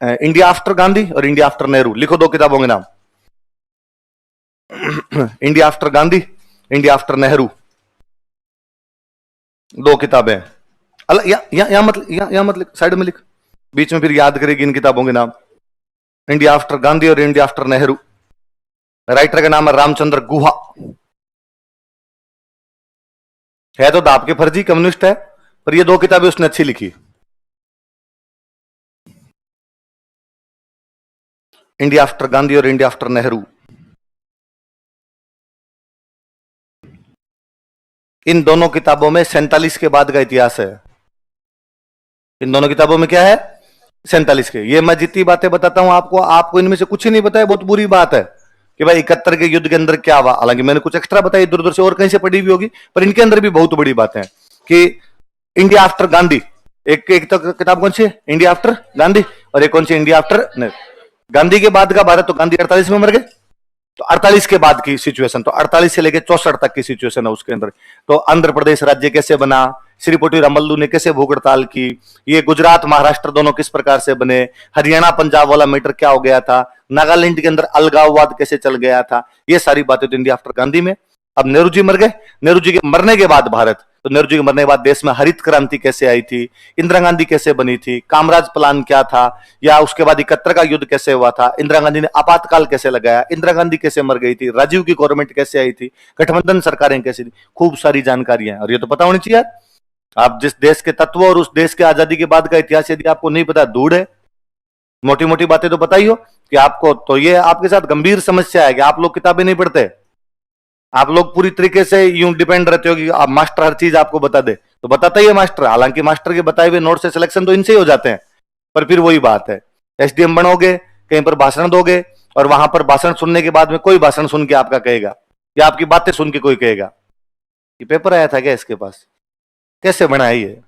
इंडिया आफ्टर गांधी और इंडिया आफ्टर नेहरू। लिखो दो किताबों के नाम, India after Gandhi, India after Nehru, दो किताबें। या मत लिख, साइड में लिख, बीच में फिर याद करेगी इन किताबों के नाम। इंडिया आफ्टर गांधी और इंडिया आफ्टर नेहरू। राइटर का नाम है रामचंद्र गुहा। है तो दाप के फर्जी कम्युनिस्ट है, पर ये दो किताबें उसने अच्छी लिखी। इंडिया आफ्टर गांधी और इंडिया आफ्टर नेहरू। इन दोनों किताबों में 47 के बाद का इतिहास है। इन दोनों किताबों में क्या है? 47 के। ये मैं जितनी बातें बताता हूं आपको इनमें से कुछ ही नहीं बताया, बहुत बुरी बात है कि भाई 71 के युद्ध के अंदर क्या हुआ। हालांकि मैंने कुछ एक्स्ट्रा बताया इधर उधर से और कहीं से पढ़ी भी होगी, पर इनके अंदर भी बहुत बड़ी बातें हैं कि इंडिया आफ्टर गांधी। एक तो किताब कौन सी है? India after Gandhi. और एक कौन सी? इंडिया आफ्टर गांधी के बाद का भारत। तो गांधी 48 में मर गए, तो 48 के बाद की सिचुएशन, तो 48 से लेकर 64 तक की सिचुएशन है उसके अंदर। तो आंध्र प्रदेश राज्य कैसे बना, श्रीपोटी रामल्लू ने कैसे भूख हड़ताल की, ये गुजरात महाराष्ट्र दोनों किस प्रकार से बने, हरियाणा पंजाब वाला मैटर क्या हो गया था, नागालैंड के अंदर अलगाववाद कैसे चल गया था, ये सारी बातें तो इंडिया आफ्टर गांधी में। अब नेहरू जी मर गए, नेहरू जी के मरने के बाद भारत, तो नेहरू जी के मरने के बाद देश में हरित क्रांति कैसे आई थी, इंदिरा गांधी कैसे बनी थी, कामराज प्लान क्या था, या उसके बाद 71 का युद्ध कैसे हुआ था, इंदिरा गांधी ने आपातकाल कैसे लगाया, इंदिरा गांधी कैसे मर गई थी, राजीव की गवर्नमेंट कैसे आई थी, गठबंधन सरकारें कैसी थी, खूब सारी जानकारियां हैं। और ये तो पता होनी चाहिए यार। आप जिस देश के तत्व और उस देश के आजादी के बाद का इतिहास यदि आपको नहीं पता, दूर है। मोटी मोटी बातें तो पता ही हो कि आपको, तो ये आपके साथ गंभीर समस्या है कि आप लोग किताबें नहीं पढ़ते। आप लोग पूरी तरीके से यूं डिपेंड रहते हो कि आप मास्टर हर चीज आपको बता दे, तो बताता ही है मास्टर। हालांकि मास्टर के बताए हुए नोट से सिलेक्शन तो इनसे ही हो जाते हैं, पर फिर वही बात है, एसडीएम बनोगे, कहीं पर भाषण दोगे, और वहां पर भाषण सुनने के बाद में कोई भाषण सुन के आपका कहेगा, या आपकी बातें सुन के कोई कहेगा कि पेपर आया था क्या इसके पास, कैसे बनाया ये,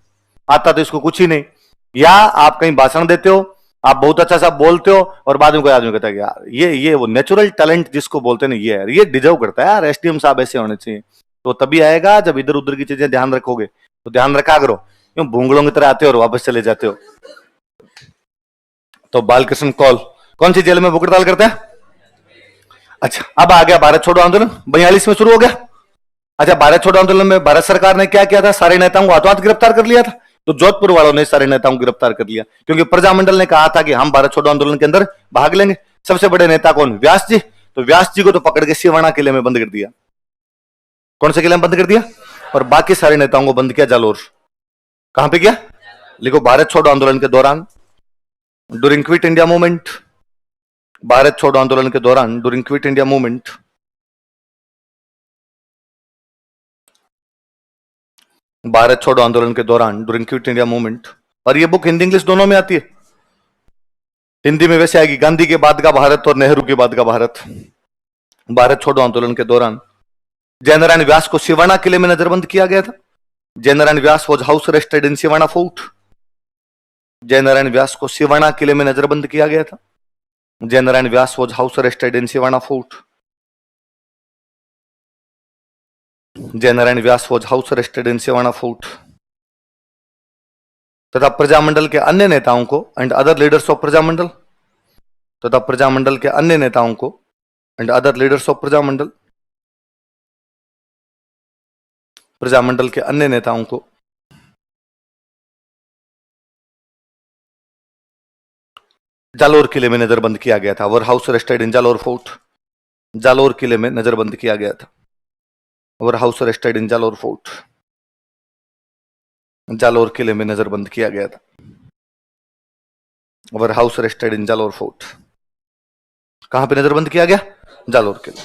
आता तो इसको कुछ ही नहीं। या आप कहीं भाषण देते हो, आप बहुत अच्छा सा बोलते हो, और बाद में कोई आदमी कहता है यार ये वो नेचुरल टैलेंट जिसको बोलते हैं ये डिजर्व करता है यार, एसडीएम साहब ऐसे होने चाहिए। तो तभी आएगा जब इधर उधर की चीजें ध्यान रखोगे। तो ध्यान रखा करो, क्यों भूंगलों की तरह आते हो और वापस चले जाते हो। तो बालकृष्ण कौल कौन सी जेल में भूख हड़ताल करते हैं? अच्छा, अब आ गया भारत छोड़ो आंदोलन, 42 में शुरू हो गया। अच्छा, भारत छोड़ो आंदोलन में भारत सरकार ने क्या किया था? सारे नेताओं को हाथों हाथ गिरफ्तार कर लिया था। तो जोधपुर वालों ने सारे नेताओं को गिरफ्तार कर लिया, क्योंकि प्रजामंडल ने कहा था कि हम भारत छोड़ो आंदोलन के अंदर भाग लेंगे। सबसे बड़े नेता कौन? व्यास जी। तो व्यास जी को तो पकड़ के सिवाना किले में बंद कर दिया। कौन से किले में बंद कर दिया? और बाकी सारे नेताओं को बंद किया जालोर। कहां पे किया? लिखो, भारत छोड़ो आंदोलन के दौरान, during quit India movement. Bharat छोड़ो आंदोलन के दौरान, during quit India movement, Bharat छोड़ो आंदोलन के दौरान, ड्यूरिंग क्विट इंडिया मूवमेंट, और ये बुक हिंदी इंग्लिश दोनों में आती है। हिंदी में वैसे आएगी, गांधी के बाद का भारत और नेहरू के बाद का भारत। भारत छोड़ो आंदोलन के दौरान जयनारायण व्यास को सिवाना किले में नजरबंद किया गया था। Jainarayan Vyas was house arrested in Siwana fort. Jainarayan Vyas को सिवाना किले में नजरबंद किया गया था। Jainarayan Vyas was house arrested in Siwana fort. Jainarayan Vyas was house arrested in Siwana fort. तथा प्रजामंडल के अन्य नेताओं को and other leaders of Prajamandal, तथा प्रजामंडल के अन्य नेताओं को and other leaders of Prajamandal, Prajamandal के अन्य नेताओं को जालोर किले में नजरबंद किया गया था। Were house arrested in Jalore fort. Jalore किले में नजरबंद किया गया था। Were house arrested in Jalore fort. Jalore किले में नजरबंद किया गया था। Were house arrested in Jalore fort. कहां पे नजरबंद किया गया? जालोर किले।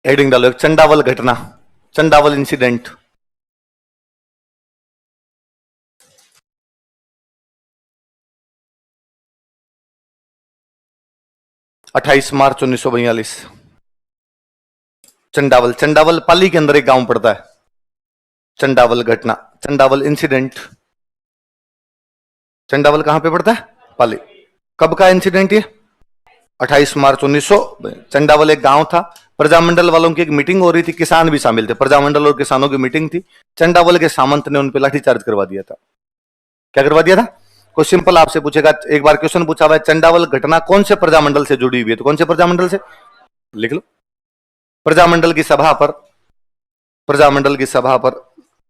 हेडिंग डालो, एक चंडावल घटना, चंडावल इंसिडेंट। अट्ठाईस मार्च 1942। चंडावल, चंडावल पाली के अंदर एक गांव पड़ता है। चंडावल घटना, चंडावल इंसिडेंट। चंडावल कहां पे पड़ता है? पाली। कब का इंसिडेंट ये? 28 मार्च 1900। चंडावल एक गांव था। प्रजामंडल वालों की एक मीटिंग हो रही थी, किसान भी शामिल थे। प्रजामंडल और किसानों की मीटिंग थी। चंडावल के सामंत ने उन पर लाठीचार्ज करवा दिया था। क्या करवा दिया था? कोई सिंपल आपसे पूछेगा, एक बार क्वेश्चन पूछा हुआ है, चंडावल घटना कौन से प्रजामंडल से जुड़ी हुई है? तो कौन से प्रजामंडल से? लिख लो। प्रजामंडल की सभा पर, प्रजामंडल की सभा पर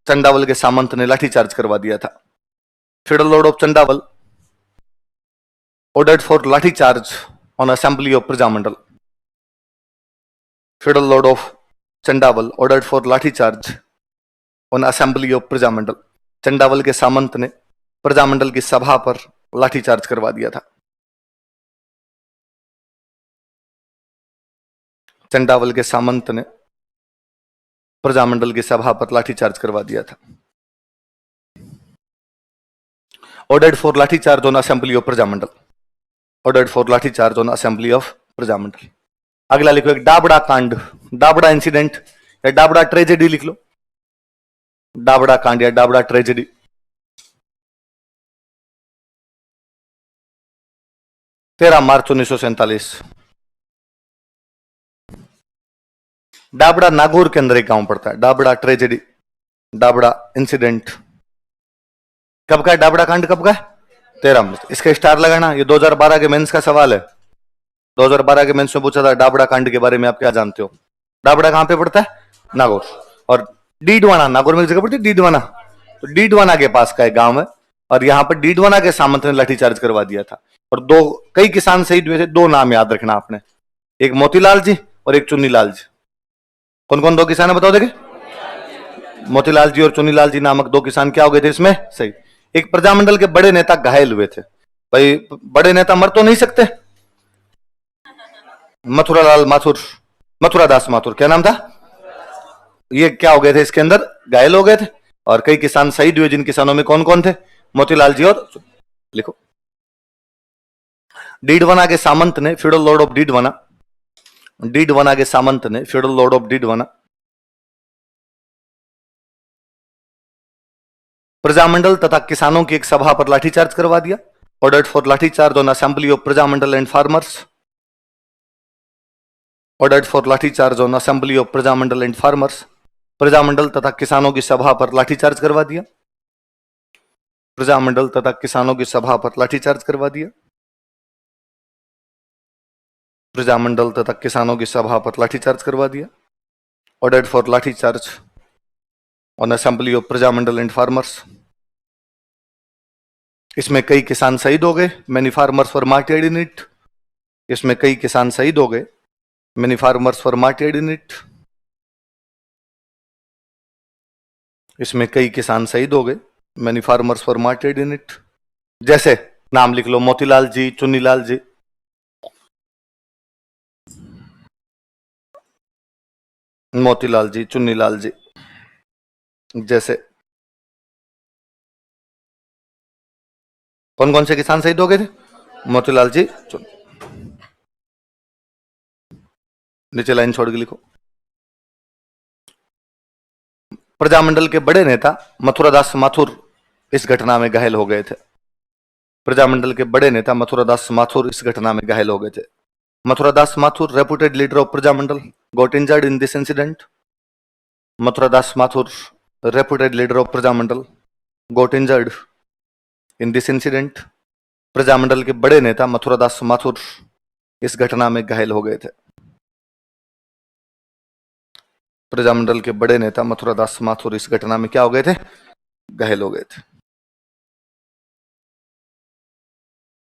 चंडावल के सामंत ने लाठीचार्ज करवा दिया था। Federal Lord of Chandawal ordered for lathi charge on assembly of Prajamandal. Feudal Lord of Chandaval ordered for lathi charge on assembly of Prajamandal. Chandawal के सामंत ने प्रजामंडल की सभा पर लाठीचार्ज करवा दिया था। चंडावल के सामंत ने प्रजामंडल की सभा पर लाठीचार्ज करवा दिया था। ordered for lathi charge on assembly of Prajamandal. ordered for lathi charge on assembly of Prajamandal. अगला लिखो, एक डाबड़ा कांड, डाबड़ा इंसिडेंट या डाबड़ा ट्रेजेडी लिख लो। डाबड़ा कांड या डाबड़ा ट्रेजेडी। तेरह मार्च 1947। डाबड़ा नागौर के अंदर एक गांव पड़ता है। डाबड़ा ट्रेजेडी, डाबड़ा इंसिडेंट कब का है? डाबड़ा कांड कब का है? 13 मार्च। इसका स्टार लगाना, ये 2012 के मेंस का सवाल है। 2012 के मेंस में पूछा था डाबड़ा कांड के बारे में आप क्या जानते हो। डाबड़ा कहां पे पड़ता है? नागौर। और डीडवाना, नागौर में एक जगह पड़ती है डीडवाना, तो डीडवाना के पास का एक गांव है। और यहां पर डीडवाना के सामंत ने लाठीचार्ज करवा दिया था। और कई किसान शहीद हुए थे। दो नाम याद रखना आपने, एक मोतीलाल जी और एक चुन्नीलाल जी। कौन कौन दो किसान है बताओ देखे? मोतीलाल जी और चुन्नीलाल जी नामक दो किसान क्या हो गए थे इसमें? सही। एक प्रजामंडल के बड़े नेता घायल हुए थे। भाई बड़े नेता मर तो नहीं सकते। मथुरालाल माथुर, मथुरादास माथुर, क्या नाम था? ये क्या हो गए थे इसके अंदर? घायल हो गए थे। और कई किसान शहीद हुए। जिन किसानों में कौन कौन थे? मोतीलाल जी और, लिखो। डीडवाना के सामंत ने, feudal lord of Didwana, Didwana के सामंत ने, feudal lord of Didwana Prajamandal तथा किसानों की एक सभा पर लाठीचार्ज करवा दिया। Ordered for lathi charge on assembly of Prajamandal and farmers. Ordered for lathi charge on assembly of Prajamandal and farmers. Prajamandal तथा किसानों की सभा पर लाठीचार्ज करवा दिया। प्रजामंडल तथा किसानों की सभा पर लाठीचार्ज करवा दिया। प्रजामंडल तथा किसानों की सभा पर लाठीचार्ज करवा दिया। Ordered for lathi charge on assembly of Prajamandal and farmers. इसमें कई किसान शहीद हो गए। Many farmers were martyred in it. इसमें कई किसान शहीद हो गए। Many farmers were martyred in it. इसमें कई किसान शहीद हो गए। Many farmers were martyred in it. जैसे नाम लिख लो, मोतीलाल जी, चुन्नीलाल जी। मोतीलाल जी, चुन्नीलाल जी। जैसे कौन कौन से किसान शहीद हो गए थे? मोतीलाल जी, नीचे लाइन छोड़ के लिखो। प्रजामंडल के बड़े नेता मथुरादास माथुर इस घटना में घायल हो गए थे। प्रजामंडल के बड़े नेता मथुरादास माथुर इस घटना में घायल हो गए थे। Mathuradas Mathur, reputed leader of Prajamandal, got injured in this incident. Mathuradas Mathur, reputed leader of Prajamandal, got injured in this incident. Prajamandal के बड़े नेता मथुरादास माथुर इस घटना में घायल हो गए थे। प्रजामंडल के बड़े नेता मथुरादास माथुर इस घटना में क्या हो गए थे? घायल हो गए थे।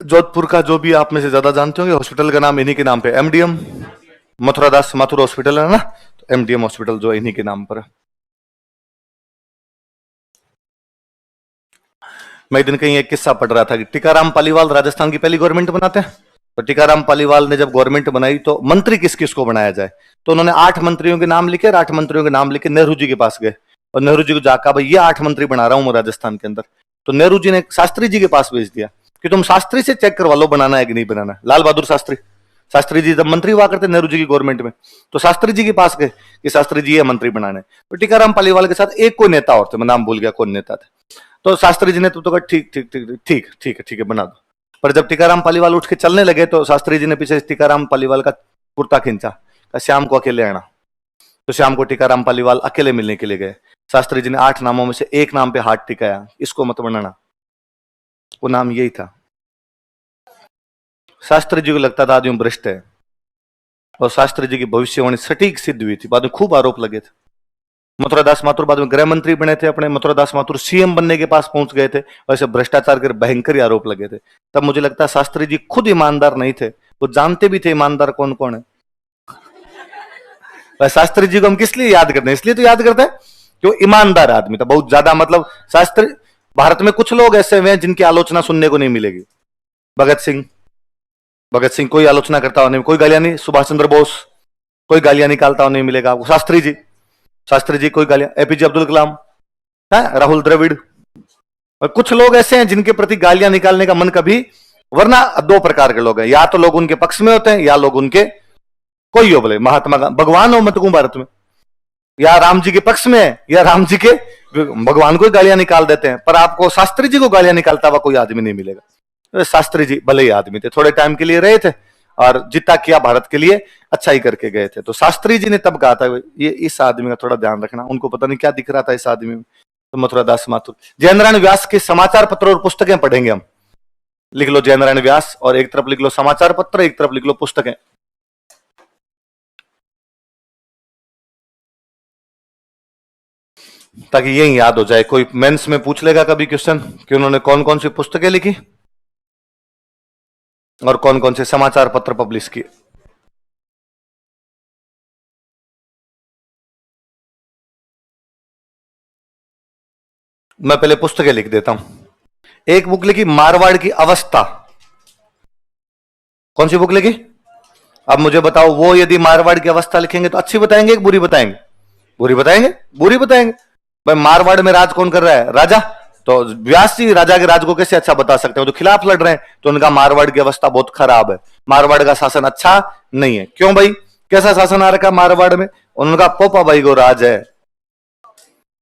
जोधपुर का जो भी आप में से ज्यादा जानते होंगे, हॉस्पिटल का नाम इन्हीं के नाम पे, एमडीएम, मथुरादास माथुर हॉस्पिटल है ना, तो एमडीएम हॉस्पिटल जो इन्हीं के नाम पर है। मैं एक दिन कहीं एक किस्सा पढ़ रहा था कि टीकाराम पालीवाल राजस्थान की पहली गवर्नमेंट बनाते हैं। तो टीकाराम पालीवाल ने जब गवर्नमेंट बनाई तो मंत्री किस किस को बनाया जाए, तो उन्होंने 8 मंत्रियों के नाम लिखे, और 8 मंत्रियों के नाम लिखे नेहरू जी के पास गए, और नेहरू जी को जाकर भाई ये 8 मंत्री बना रहा हूं मैं राजस्थान के अंदर। तो नेहरू जी ने शास्त्री जी के पास भेज दिया कि तुम शास्त्री से चेक करवा लो बनाना है कि नहीं बनाना है। लाल बहादुर शास्त्री, शास्त्री जी जब मंत्री हुआ करते नेहरू जी की गवर्नमेंट में, तो शास्त्री जी के पास गए कि शास्त्री जी ये मंत्री बनाने। तो टीकाराम पालीवाल के साथ एक कोई नेता और थे, मैं नाम भूल गया कौन नेता थे। तो शास्त्री जी ने तो कहा ठीक ठीक ठीक ठीक ठीक है ठीक है बना दो। पर जब टीकाराम पालीवाल उठ के चलने लगे तो शास्त्री जी ने पीछे टीकाराम पालीवाल का कुर्ता खींचा, कहा श्याम को अकेले आना। तो श्याम को टीकाराम पालीवाल अकेले मिलने के लिए गए। शास्त्री जी ने 8 नामों में से एक नाम पे हाथ टिकाया, इसको मत बनाना, वो नाम यही था। शास्त्री जी को लगता था आदमी भ्रष्ट है, और शास्त्री जी की भविष्यवाणी सटीक सिद्ध हुई थी। बाद में खूब आरोप लगे थे। मथुरादास माथुर बाद में गृह मंत्री बने थे अपने, मथुरादास माथुर सीएम बनने के पास पहुंच गए थे, वैसे भ्रष्टाचार के भयंकर आरोप लगे थे। तब मुझे लगता है शास्त्री जी खुद ईमानदार नहीं थे, वो जानते भी थे ईमानदार कौन कौन है। शास्त्री जी को हम किस लिए याद करते हैं? इसलिए तो याद करते हैं कि वो ईमानदार आदमी था बहुत ज्यादा। मतलब शास्त्री, भारत में कुछ लोग ऐसे हुए हैं जिनकी आलोचना सुनने को नहीं मिलेगी। भगत सिंह कोई आलोचना करता हुआ नहीं, कोई गालियां नहीं। सुभाष चंद्र बोस कोई गालियां निकालता हुआ नहीं मिलेगा। शास्त्री जी कोई गालियां। एपीजे अब्दुल कलाम, राहुल द्रविड़, और कुछ लोग ऐसे हैं जिनके प्रति गालियां निकालने का मन कभी, वरना 2 प्रकार के लोग हैं, या तो लोग उनके पक्ष में होते हैं या लोग उनके, कोई हो बोले महात्मा गांधी, भगवान हो मत कहूं भारत में, या राम जी के पक्ष में है या राम जी के, भगवान को गालियां निकाल देते हैं। पर आपको शास्त्री जी को गालियां निकालता हुआ कोई आदमी नहीं मिलेगा। शास्त्री जी भले ही आदमी थे, थोड़े टाइम के लिए रहे थे और जितना किया भारत के लिए अच्छा ही करके गए थे। तो शास्त्री जी ने तब कहा था ये इस आदमी का थोड़ा ध्यान रखना। उनको पता नहीं क्या दिख रहा था इस आदमी में। तो मथुरादास माथुर, जय नारायण व्यास के समाचार पत्र और पुस्तकें पढ़ेंगे हम। लिख लो जय नारायण व्यास, और एक तरफ लिख लो समाचार पत्र, एक तरफ लिख लो पुस्तकें। ताकि यही याद हो जाए। कोई मेंस में पूछ लेगा कभी क्वेश्चन कि उन्होंने कौन कौन सी पुस्तकें लिखी और कौन कौन से समाचार पत्र पब्लिश किए। मैं पहले पुस्तकें लिख देता हूं। एक बुक लिखी मारवाड़ की अवस्था। कौन सी बुक लिखी? अब मुझे बताओ, वो यदि मारवाड़ की अवस्था लिखेंगे तो अच्छी बताएंगे कि बुरी बताएंगे? बुरी बताएंगे, बुरी बताएंगे। भाई मारवाड़ में राज कौन कर रहा है? राजा। तो व्यास जी राजा के राज को कैसे अच्छा बता सकते हैं? तो खिलाफ लड़ रहे हैं, तो उनका मारवाड़ की अवस्था बहुत खराब है, मारवाड़ का शासन अच्छा नहीं है। क्यों भाई, कैसा शासन आ रखा मारवाड़ में? उनका पोपा भाई को राज है।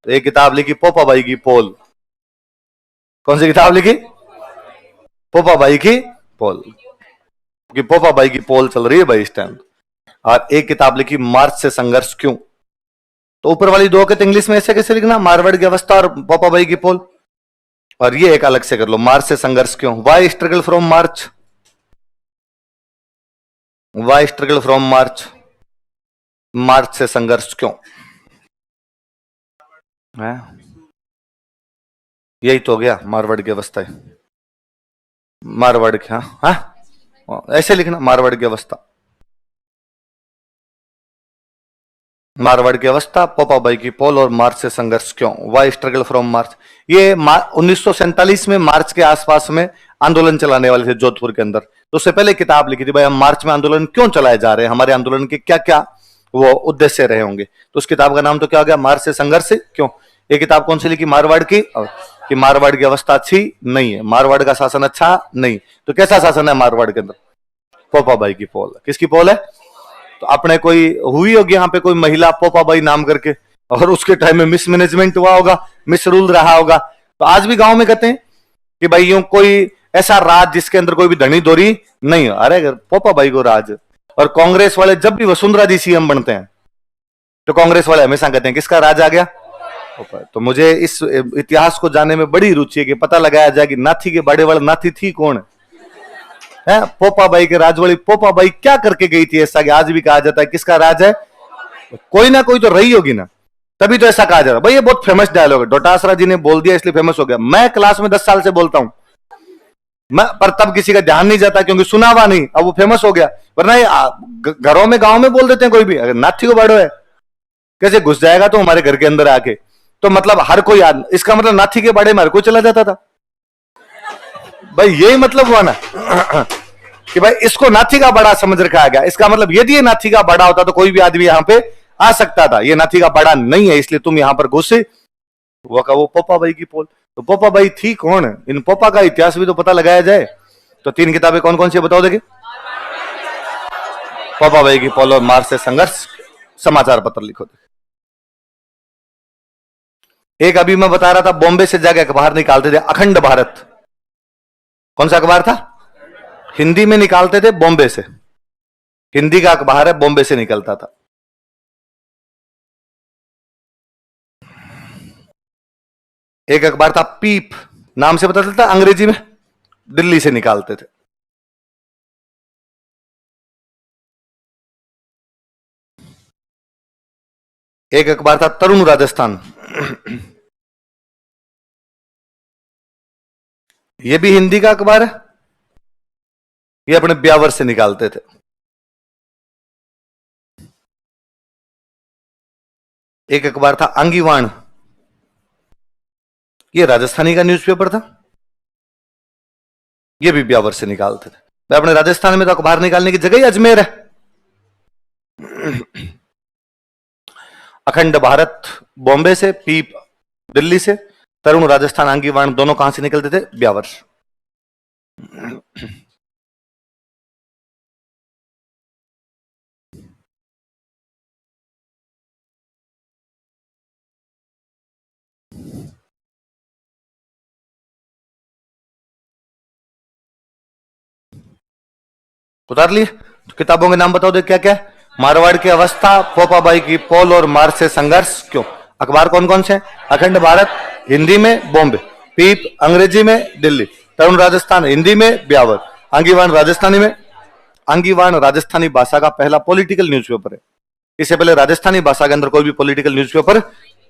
तो एक किताब लिखी पोपा भाई की पोल। कौन सी किताब लिखी? पोपा भाई की पोल, क्योंकि पोपा भाई की पोल चल रही है भाई इस टाइम। और एक किताब लिखी मार्च से संघर्ष क्यों। तो ऊपर वाली 2 के तो इंग्लिश में ऐसे कैसे लिखना, मारवाड़ की अवस्था और पोपा भाई की पोल। और ये एक अलग से कर लो, मार्च से संघर्ष क्यों, why struggle from march, why struggle from march, march से संघर्ष क्यों है? यही तो हो गया मारवाड़ की अवस्था है। मारवाड़ की, हाँ ऐसे लिखना, मारवाड़ की अवस्था, मारवाड़ की अवस्था, पोपा भाई की पोल और मार्च से संघर्ष क्यों, वाई स्ट्रगल फ्रॉम मार्च। ये 1947 में मार्च के आसपास में आंदोलन चलाने वाले थे जोधपुर के अंदर। तो उससे पहले किताब लिखी थी भाई हम मार्च में आंदोलन क्यों चलाए जा रहे हैं, हमारे आंदोलन के क्या क्या वो उद्देश्य रहे होंगे। तो उस किताब का नाम तो क्या हो गया, मार्च से संघर्ष क्यों। ये किताब कौन सी लिखी? मारवाड़ की। कि मारवाड़ की अवस्था अच्छी नहीं है, मारवाड़ का शासन अच्छा नहीं। तो कैसा शासन है मारवाड़ के अंदर? पोपा भाई की पोल। किसकी पोल है? तो अपने कोई हुई होगी यहाँ पे कोई महिला पोपा भाई नाम करके, और उसके टाइम में मिसमैनेजमेंट हुआ होगा, मिस रूल रहा होगा। तो आज भी गांव में कहते हैं कि भाई यूं कोई ऐसा राज जिसके अंदर कोई भी धनी धोरी नहीं हो, अरे पोपा भाई को राज। और कांग्रेस वाले जब भी वसुंधरा जी सीएम बनते हैं तो कांग्रेस वाले हमेशा कहते हैं किसका राज आ गया? तो मुझे इस इतिहास को जानने में बड़ी रुचि है कि पता लगाया जाए कि नाथी के बड़े वाले नाथी थी कौन है? पोपा बाई के राजवाड़ी पोपा बाई क्या करके गई थी ऐसा कि आज भी कहा जाता है किसका राज है? कोई ना कोई तो रही होगी ना, तभी तो ऐसा कहा जाता है। भाई ये बहुत फेमस डायलॉग है, डोटासरा जी ने बोल दिया इसलिए फेमस हो गया। मैं क्लास में 10 साल से बोलता हूं मैं, पर तब किसी का ध्यान नहीं जाता क्योंकि सुना हुआ नहीं, अब वो फेमस हो गया। वरना घरों में गांव में बोल देते हैं कोई भी, अगर नाथी को बड़ो है कैसे घुस जाएगा तो हमारे घर के अंदर आके, तो मतलब हर कोई इसका मतलब नाथी के बाड़े में हर कोई चला जाता था। भाई यही मतलब हुआ ना कि भाई इसको नाथी का बड़ा समझ रखा गया। इसका मतलब यदि ये नाथी का बड़ा होता तो कोई भी आदमी यहां पे आ सकता था। ये नाथी का बड़ा नहीं है इसलिए तुम यहां पर घुसे। वो पोपा भाई की पोल। तो पोपा भाई थी कौन? इन पोपा का इतिहास भी तो पता लगाया जाए। तो 3 किताबें कौन कौन सी बताओ देखिए? पोपा भाई की पोल और मार से संघर्ष, समाचार पत्र लिखो। एक अभी मैं बता रहा था बॉम्बे से जाके अखबार निकालते थे, अखंड भारत। कौन सा अखबार था? हिंदी में निकालते थे बॉम्बे से, हिंदी का अखबार है, बॉम्बे से निकलता था। एक अखबार था पीप, नाम से पता चलता, अंग्रेजी में, दिल्ली से निकालते थे। एक अखबार था तरुण राजस्थान, यह भी हिंदी का अखबार है, ये अपने ब्यावर से निकालते थे। एक अखबार था अंगीवाण, ये राजस्थानी का न्यूज़पेपर था, ये भी ब्यावर से निकालते थे। अपने राजस्थान में तो अखबार निकालने की जगह ही अजमेर है। अखंड भारत बॉम्बे से, पीप दिल्ली से, तरुण राजस्थान अंगीवाण दोनों कहां से निकलते थे? ब्यावर। उतार लिए? तो किताबों के नाम बताओ दे क्या क्या? मारवाड़ की अवस्था, पोपाबाई की पोल और मार से संघर्ष। क्यों? अखबार कौन कौन से? अखंड भारत हिंदी में बॉम्बे, पीप अंग्रेजी में दिल्ली, तरुण राजस्थान हिंदी में ब्यावर, अंगीवाण राजस्थानी में। अंगीवाण राजस्थानी भाषा का पहला पॉलिटिकल न्यूज़पेपर है। इससे पहले राजस्थानी भाषा के अंदर कोई भी पॉलिटिकल न्यूज़पेपर,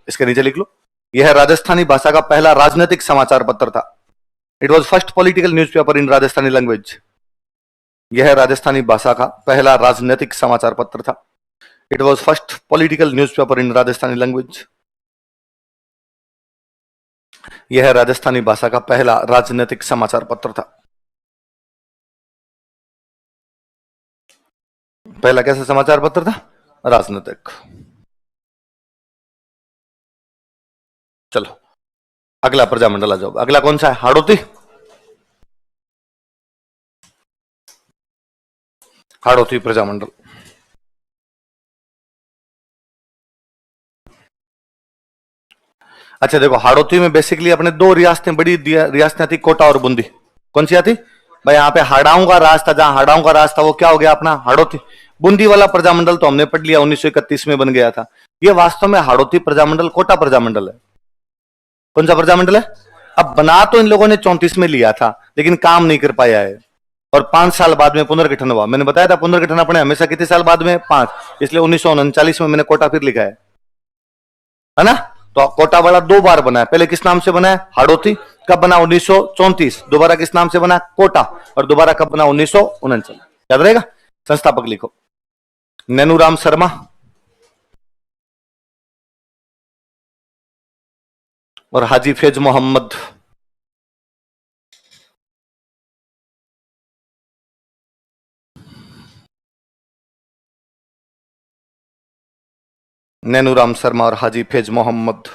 इसके नीचे लिख लो, यह राजस्थानी भाषा का पहला राजनीतिक समाचार पत्र था। It was first political newspaper in Rajasthani language. यह राजस्थानी भाषा का पहला राजनीतिक समाचार पत्र था। It was first political newspaper in Rajasthani language. यह राजस्थानी भाषा का पहला राजनीतिक समाचार पत्र था। पहला कैसा समाचार पत्र था? राजनीतिक। चलो अगला प्रजामंडल आ जाओ। अगला कौन सा है? हाड़ौती। हाड़ौती प्रजामंडल। अच्छा देखो, हाड़ौती में बेसिकली अपने दो रियासतें, बड़ी रियासतें थी, कोटा और बूंदी। कौन सी आती भाई? यहाँ पे हाड़ाओं का राज था, जहां हाड़ाओं का राज था वो क्या हो गया अपना? हाड़ौती। बूंदी वाला प्रजामंडल तो हमने पढ़ लिया, 1931 में बन गया था। ये वास्तव में हाड़ौती प्रजामंडल कोटा प्रजामंडल है। कौन सा प्रजामंडल है? अब बना तो इन लोगों ने 34 में लिया था, लेकिन काम नहीं कर पाया है, और 5 साल बाद में पुनर्गठन हुआ। मैंने बताया था पुनर्गठन अपने हमेशा कितने साल बाद में? 5। इसलिए 1939 में मैंने कोटा फिर लिखा है ना? तो कोटा वाला 2 बार बना है। पहले किस नाम से बना है? हाड़ौती। कब बना? 1934। दोबारा किस नाम से बना? कोटा। और दोबारा कब बना? 1939। याद रहेगा? संस्थापक लिखो, नैनूराम शर्मा और हाजी फैज मोहम्मद। नैनूराम शर्मा और हाजी फैज मोहम्मद।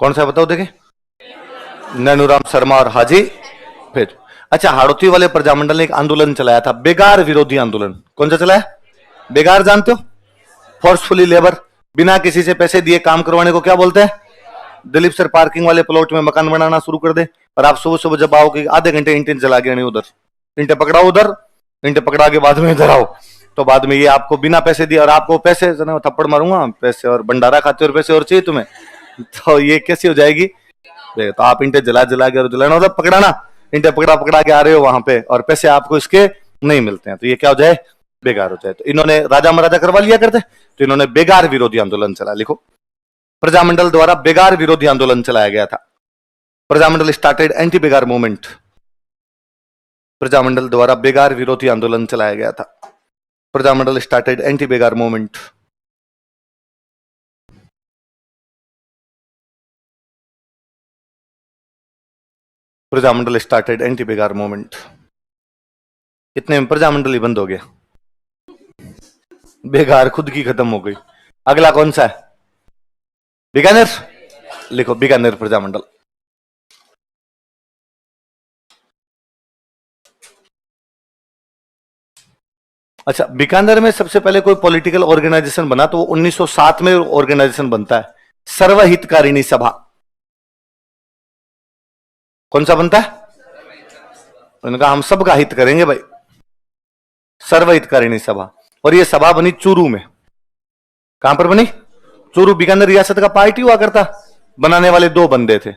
कौन सा बताओ देखे? नैनूराम शर्मा और हाजी फिर। अच्छा, हाड़ौती वाले प्रजामंडल ने एक आंदोलन चलाया था, बेगार विरोधी आंदोलन। कौन सा चलाया? बेगार जानते हो? फोर्सफुली लेबर, बिना किसी से पैसे दिए काम करवाने को क्या बोलते हैं? दिलीप सर पार्किंग वाले प्लॉट में मकान बनाना शुरू कर दे, और आप सुबह सुबह जब आओगे आधे घंटे इंटें जला गया नहीं, उधर इंटे पकड़ाओ, उधर इंटे पकड़ा के बाद में इधर आओ, तो बाद में ये आपको बिना पैसे दिए, और आपको पैसे थप्पड़ मारूंगा, पैसे और भंडारा खाते और पैसे और चाहिए तुम्हें, तो ये कैसी हो जाएगी? तो आप इंटे जला जला के और जलाना मतलब पकड़ाना, इंटे पकड़ा पकड़ा के आ रहे हो वहां पे, और पैसे आपको इसके नहीं मिलते हैं, तो ये क्या हो जाए? बेकार हो जाए। तो इन्होंने राजा महाराजा करवा लिया करते, तो इन्होंने बेगार विरोधी आंदोलन चला। लिखो, प्रजामंडल द्वारा बेगार विरोधी आंदोलन चलाया गया था। प्रजामंडल स्टार्टेड एंटी बेगार मूवमेंट। प्रजामंडल द्वारा बेगार विरोधी आंदोलन चलाया गया था। प्रजामंडल स्टार्टेड एंटी बेगार मूवमेंट। प्रजामंडल स्टार्टेड एंटी बेगार मूवमेंट। इतने में प्रजामंडल ही बंद हो गया, बेगार खुद की खत्म हो गई। अगला कौन सा है? बीकानेर। लिखो, बीकानेर प्रजामंडल। अच्छा, बीकानेर में सबसे पहले कोई पॉलिटिकल ऑर्गेनाइजेशन बना तो वो 1907 में ऑर्गेनाइजेशन बनता है, सर्वहितकारिणी सभा। कौन सा बनता है? उनका हम सबका हित करेंगे भाई, सर्वहितकारिणी सभा। और ये सभा बनी चूरू में। कहां पर बनी? चूरू। बीकानेर रियासत का पार्टी हुआ करता। बनाने वाले दो बंदे थे,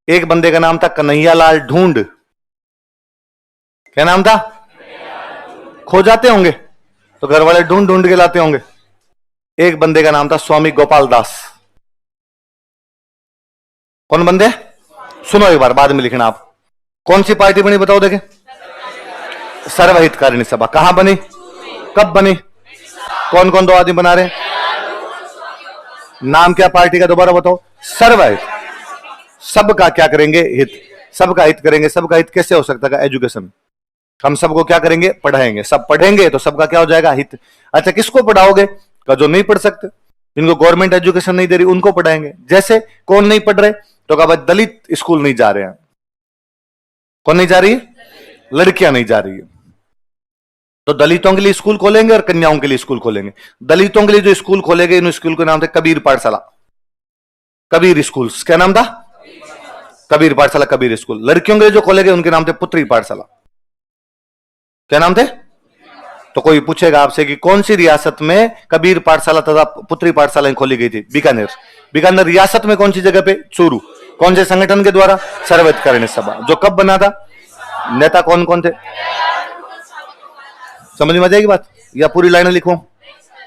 एक बंदे का नाम था कन्हैयालाल ढूंढ। क्या नाम था? खो जाते होंगे तो घर वाले ढूंढ ढूंढ के लाते होंगे। एक बंदे का नाम था स्वामी गोपाल दास। कौन बंदे? सुनो एक बार, बाद में लिखना आप। कौन सी पार्टी बनी बताओ देखे? सर्वहितकारिणी सभा। कहां बनी? कब बनी? कौन कौन दो आदमी बना रहे? नाम क्या पार्टी का दोबारा बताओ? सर्वहित। सबका क्या करेंगे? हित। सबका हित करेंगे। सबका हित कैसे हो सकता है? एजुकेशन। हम सबको क्या करेंगे? पढ़ाएंगे। सब पढ़ेंगे तो सबका क्या हो जाएगा? हित। अच्छा, किसको पढ़ाओगे? का जो नहीं पढ़ सकते, जिनको गवर्नमेंट एजुकेशन नहीं दे रही, उनको पढ़ाएंगे। जैसे कौन नहीं पढ़ रहे? तो कहा भाई दलित स्कूल नहीं जा रहे हैं। कौन नहीं जा रही है? लड़कियां नहीं जा रही है, तो दलितों के लिए स्कूल खोलेंगे और कन्याओं के लिए स्कूल खोलेंगे। दलितों के लिए जो स्कूल खोलेंगे, इन स्कूल का नाम था कबीर पाठशाला, कबीर स्कूल। क्या नाम था? कबीर पाठशाला, कबीर स्कूल। लड़कियों के लिए जो खोलेंगे उनके नाम थे पुत्री पाठशाला। क्या नाम थे? तो कोई पूछेगा आपसे कि कौन सी रियासत में कबीर पाठशाला तथा पुत्री पाठशालाएं खोली गई थी? बीकानेर। बीकानेर रियासत में कौन सी जगह पे? चूरू। कौन से संगठन के द्वारा? सर्वहितकारिणी सभा। जो कब बना था? नेता कौन कौन थे? समझ में आ जाएगी बात, या पूरी लाइन लिखो?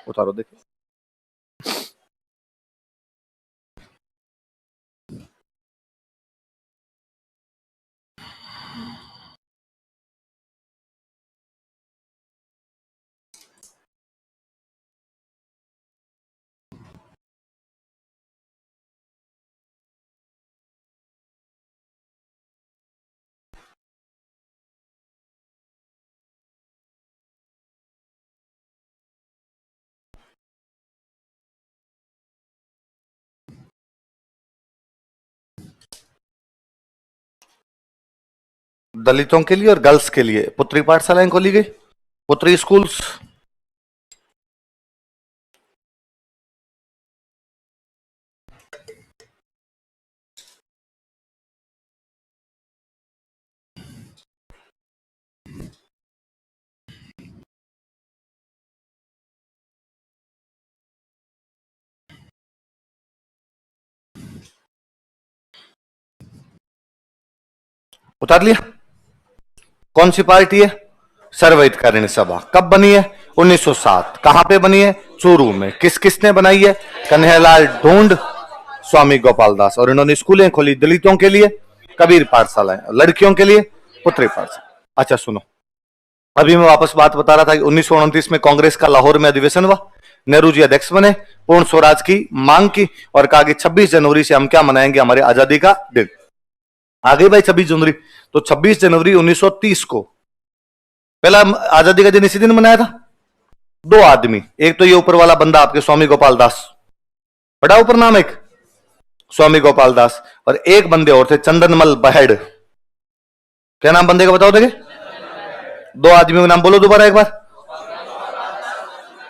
उतारो देखो। दलितों के लिए और गर्ल्स के लिए पुत्री पाठशालाएं खोली गई, पुत्री स्कूल्स। उतार लिया? कौन सी पार्टी है? सर्वहितकारिणी सभा। कब बनी है? 1907। कहां पे बनी है? चूरू में। किस किसने बनाई है? कन्हैयालाल ढूंढ, स्वामी गोपाल दास। और इन्होंने स्कूलें खोली, दलितों के लिए कबीर पाठशालाएं, लड़कियों के लिए पुत्री पाठशाला। अच्छा सुनो, अभी मैं वापस बात बता रहा था कि 1929 में कांग्रेस का लाहौर में अधिवेशन हुआ। नेहरू जी अध्यक्ष बने, पूर्ण स्वराज की मांग की, और कहा कि 26 जनवरी से हम क्या मनाएंगे? हमारे आजादी का दिन। आ गई भाई 26 जनवरी। तो 26 जनवरी 1930 को पहला आजादी का दिन इसी दिन मनाया था। दो आदमी, एक तो ये ऊपर वाला बंदा आपके स्वामी गोपाल दास, पढ़ा ऊपर नाम एक, स्वामी गोपाल दास। और एक बंदे और थे, चंदनमल बहेड़। क्या नाम बंदे का बताओ देखे? दो आदमियों के नाम बोलो दोबारा एक बार।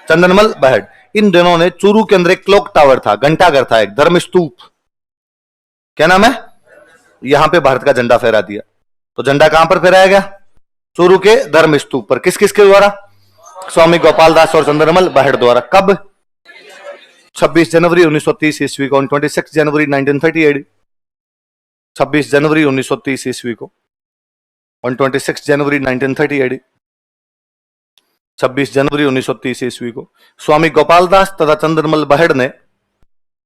चंदनमल बहेड़। इन दोनों ने चूरू के अंदर एक क्लॉक टावर था, घंटाघर था, एक धर्मस्तूप। क्या नाम है? यहां पे भारत का झंडा फहरा दिया। तो झंडा कहां पर फहराया गया? चूरू के धर्मस्तूप पर। किस किस के द्वारा? स्वामी गोपाल दास और चंद्रमल बहेड़ द्वारा। कब? 26 जनवरी 1930 ईस्वी को, 26 जनवरी 1938। 26 जनवरी 1930 ईस्वी को, 26 जनवरी 1938। 26 जनवरी 1930 ईस्वी को स्वामी गोपाल दास तथा चंद्रमल बहेड़ ने,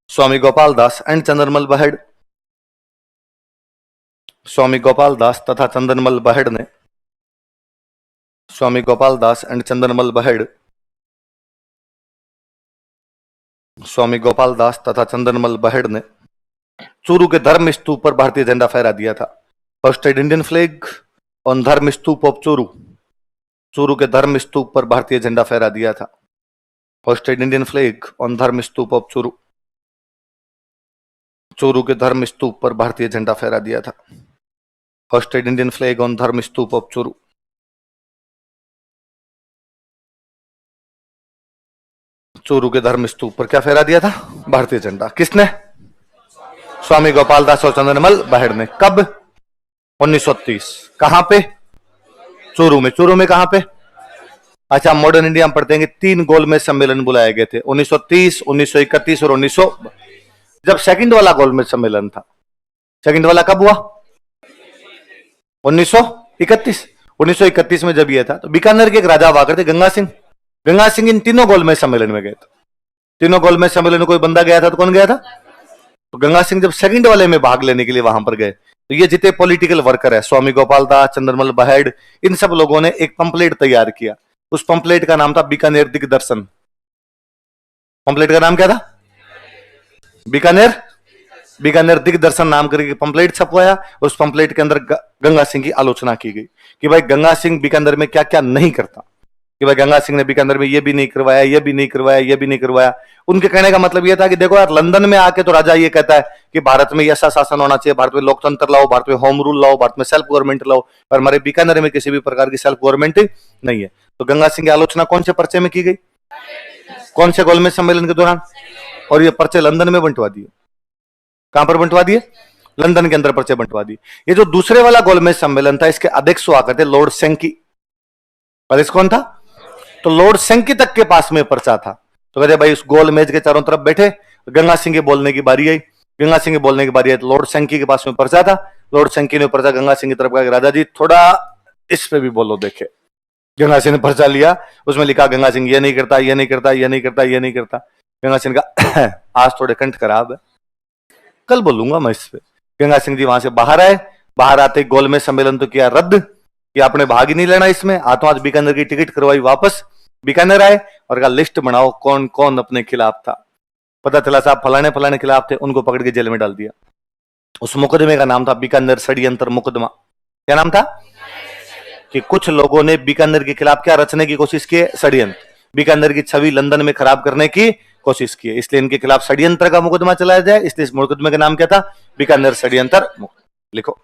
स्वामी गोपाल दास एंड चंद्रमल बहेड़, स्वामी गोपाल दास तथा चंदनमल बहेड़ ने, स्वामी गोपाल दास एंड चंदनमल बहेड़, स्वामी गोपाल दास तथा चंदनमल बहेड़ ने चूरू के धर्म स्तूप पर भारतीय झंडा फहरा दिया था। होस्टेड इंडियन फ्लैग ऑन धर्म स्तूप ऑफ चूरू। चूरू के धर्म स्तूप पर भारतीय झंडा फहरा दिया था। होस्टेड इंडियन फ्लैग ऑन धर्म स्तूप ऑफ चूरू। चूरू के धर्म स्तूप पर भारतीय झंडा फहरा दिया था। होस्टेड इंडियन फ्लैग ऑन धर्म स्तूप ऑफ चूरू। चूरू के धर्म स्तूप पर क्या फहरा दिया था? भारतीय झंडा। किसने? स्वामी गोपाल दास और चंदनमल बहेड़ ने। कब? 1930। कहां पे? चूरू में। चूरू में कहां पे? अच्छा, मॉडर्न इंडिया में पढ़ते हैं कि 3 गोलमेज सम्मेलन बुलाए गए थे, 1930, 1931 और 1900। जब सेकंड वाला गोलमेज सम्मेलन था, सेकंड वाला कब हुआ? 1931। 1931 में जब यह था तो बीकानेर के एक राजा हुआ करते, गंगा सिंह। गंगा सिंह इन तीनों गोलमेज सम्मेलन में गए थे। तीनों गोलमेज सम्मेलन में कोई बंदा गया था तो कौन गया था? तो गंगा सिंह जब सेकंड वाले में भाग लेने के लिए वहां पर गए, तो ये जितने पॉलिटिकल वर्कर है, स्वामी गोपाल दास, चंद्रमल बहेड़, इन सब लोगों ने एक पंपलेट तैयार किया। उस पंपलेट का नाम था बीकानेर दिग्दर्शन। पंपलेट का नाम क्या था? बीकानेर दिग्दर्शन नाम करके पंपलेट छपवाया। उस पंपलेट के अंदर गंगा सिंह की आलोचना की गई कि भाई गंगा सिंह बीकानेर में क्या क्या नहीं करता, कि भाई गंगा सिंह ने बीकानेर में ये भी नहीं करवाया, ये भी नहीं करवाया, ये भी नहीं करवाया। उनके कहने का मतलब यह था कि देखो यार, लंदन में आके तो राजा ये कहता है कि भारत में ऐसा शासन होना चाहिए, भारत में लोकतंत्र लाओ, भारत में होम रूल लाओ, भारत में सेल्फ गवर्नमेंट लाओ, पर हमारे बीकानेर में किसी भी प्रकार की सेल्फ गवर्नमेंट नहीं है। तो गंगा सिंह की आलोचना कौन से पर्चे में की गई? कौन से गोलमेज सम्मेलन के दौरान? और ये पर्चे लंदन में बंटवा दिए। कहां पर बंटवा दिए? लंदन के अंदर पर्चे बंटवा दिए। ये जो दूसरे वाला गोलमेज सम्मेलन था, इसके अध्यक्ष हुआ करते लॉर्ड सेंकी। अध्यक्ष कौन था? तो लॉर्ड सेंकी तक के पास में पर्चा था। तो कहते भाई उस गोल मेज के चारों तरफ बैठे, गंगा सिंह के बोलने की बारी आई। गंगा सिंह के बोलने की बारी आई तो लॉर्ड सेंकी के पास में पर्चा था। लॉर्ड सेंकी ने पर्चा गंगा सिंह की तरफ कहा, राजा जी थोड़ा इस पे भी बोलो देखे। गंगा सिंह ने पर्चा लिया, उसमें लिखा गंगा सिंह ये नहीं करता, ये नहीं करता, ये नहीं करता, ये नहीं करता। गंगा सिंह का आज थोड़े कंठ खराब है, कल बोलूंगा मैं इस पे। गंगा सिंह जी वहां से बाहर आए। बाहर आते गोलमेज सम्मेलन तो किया रद्द, कि आपने भाग ही नहीं लेना इसमें। हाथों हाथ बीकानेर की टिकट करवाई वापस। बीकानेर आए और कहा लिस्ट बनाओ कौन कौन अपने खिलाफ था। पता चला साहब फलाने फलाने खिलाफ थे, उनको पकड़ के जेल में डाल दिया। उस मुकदमे का नाम था बीकानेर षड्यंत्र मुकदमा। क्या नाम था? कि कुछ लोगों ने बीकानेर के खिलाफ क्या रचने की कोशिश की? षड्यंत्र। बीकानेर की छवि लंदन में खराब करने की कोशिश की, इसलिए इनके खिलाफ षड्यंत्र का मुकदमा चलाया जाए। इसलिए इस मुकदमे का नाम क्या था? बीकानेर षड्यंत्र। लिखो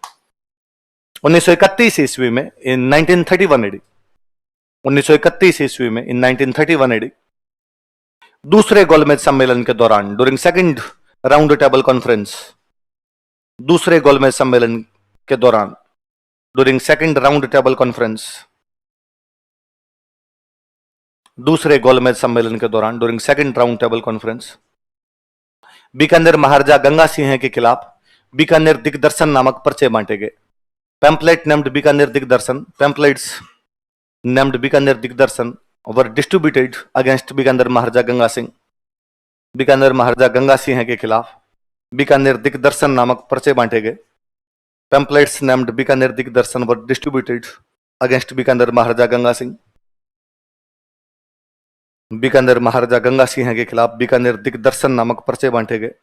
1931 ईस्वी में इन 1931 एडी, 1931 ईस्वी में इन 1931 एडी दूसरे गोलमेज सम्मेलन के दौरान, during second round table conference, दूसरे गोलमेज सम्मेलन के दौरान, during second round table conference, दूसरे गोलमेज सम्मेलन के दौरान, during second round table conference, Bikaner Maharaja Ganga Singh के खिलाफ बीकानेर दिग्दर्शन नामक पर्चे बांटे गए। पैम्पलेट नेम्ड बीकानेर दिग्दर्शन, पैम्पलेट्स नेम्ड बीकानेर दिग्दर्शन वर डिस्ट्रीब्यूटेड अगेंस्ट बीकानेर महाराजा गंगा सिंह। बीकानेर महाराजा गंगा सिंह के खिलाफ बीकानेर दिग्दर्शन नामक पर्चे बांटे गए। पैम्पलेट्स नेम्ड बीकानेर दिग्दर्शन वर डिस्ट्रीब्यूटेड अगेंस्ट बीकानेर महाराजा गंगा सिंह। बीकानेर महाराजा गंगा सिंह के खिलाफ बीकानेर दिग्दर्शन नामक पर्चे बांटे गए।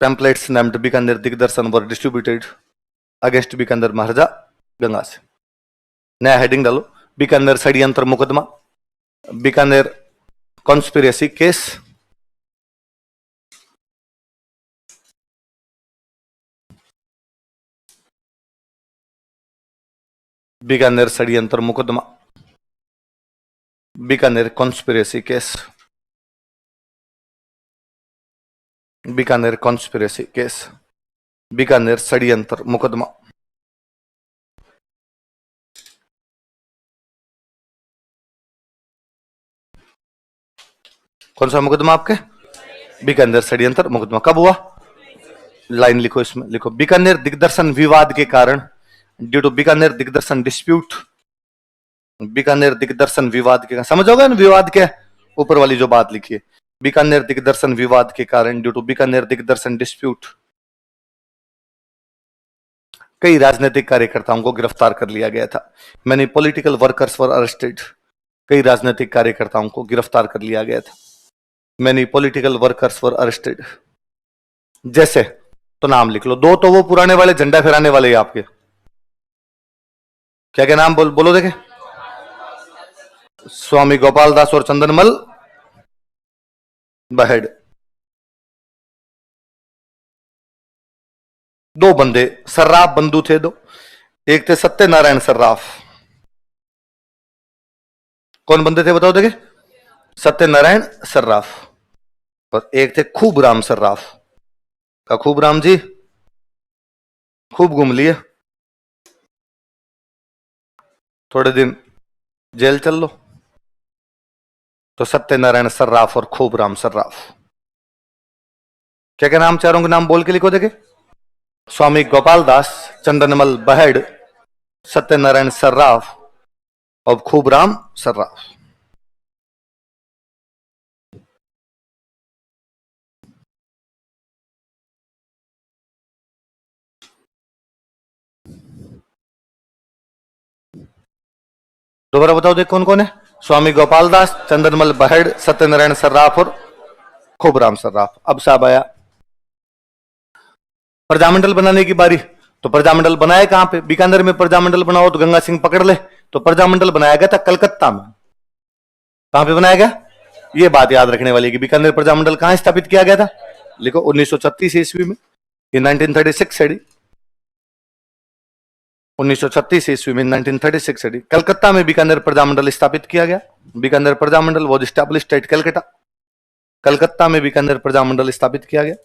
पैम्पलेट्स नेम्ड बीकानेर दिग्दर्शन वर डिस्ट्रीब्यूटेड अगेंस्ट बीकानेर महाराजा गंगा सिंह। नया हेडिंग डालो, बीकानेर षड्यंत्र मुकदमा, बीकानेर कॉन्स्पिरेसी केस, बीकानेर षड्यंत्र मुकदमा, Bikaner conspiracy case, Bikaner conspiracy case, Bikaner षड्यंत्र मुकदमा। कौन सा मुकदमा आपके? बीकानेर षड्यंत्र मुकदमा। कब हुआ? लाइन लिखो, इसमें लिखो, बीकानेर दिग्दर्शन विवाद के कारण, ड्यू टू बीकानेर दिग्दर्शन डिस्प्यूट, बीकानेर दिग्दर्शन विवाद के, समझोगे ना विवाद क्या? ऊपर वाली जो बात लिखी है, बीकानेर दिग्दर्शन विवाद के कारण, ड्यू टू बीकानेर दिग्दर्शन डिस्प्यूट, कई राजनीतिक कार्यकर्ताओं को गिरफ्तार कर लिया गया था। Many political workers were arrested, कई राजनीतिक कार्यकर्ताओं को गिरफ्तार कर लिया गया था। Many political workers were arrested, जैसे, तो नाम लिख लो। दो तो वो पुराने वाले झंडा फहराने वाले आपके, क्या क्या नाम बोलो देखे? स्वामी गोपाल दास और चंदनमल बहेड़। दो बंदे सर्राफ बंधु थे दो, एक थे सत्यनारायण सर्राफ। कौन बंदे थे बताओ देखे? सत्यनारायण सर्राफ। और एक थे खूब राम सर्राफ। का खूब राम जी खूब घूम लिए, थोड़े दिन जेल चल लो। तो सत्यनारायण सर्राफ और खूब राम सर्राफ, क्या क्या नाम? चारों के नाम बोल के लिखो देखे। स्वामी गोपाल दास, चंदनमल बहेड़, सत्यनारायण सर्राफ और खूब राम सर्राफ। दोबारा बताओ देख कौन कौन है? स्वामी गोपाल दास, चंदनमल बहेड़, सत्यनारायण सर्राफ और खूब राम सर्राफ। अब साहब आया प्रजामंडल बनाने की बारी। तो प्रजामंडल बनाया कहां पे? बीकानेर में प्रजामंडल बनाओ तो गंगा सिंह पकड़ ले। तो प्रजामंडल बनाया गया था कलकत्ता में। कहां पे बनाया गया? ये बात याद रखने वाली है कि बीकानेर प्रजामंडल कहां स्थापित किया गया था? लिखो 1936 ईस्वी में, इन 1936 एडी, 1936 ईस्वी में, 1936 एडी, कलकत्ता में बीकानेर प्रजामंडल स्थापित किया गया। Bikaner Prajamandal was established eight Calcutta, Calcutta में बीकानेर प्रजामंडल स्थापित किया गया।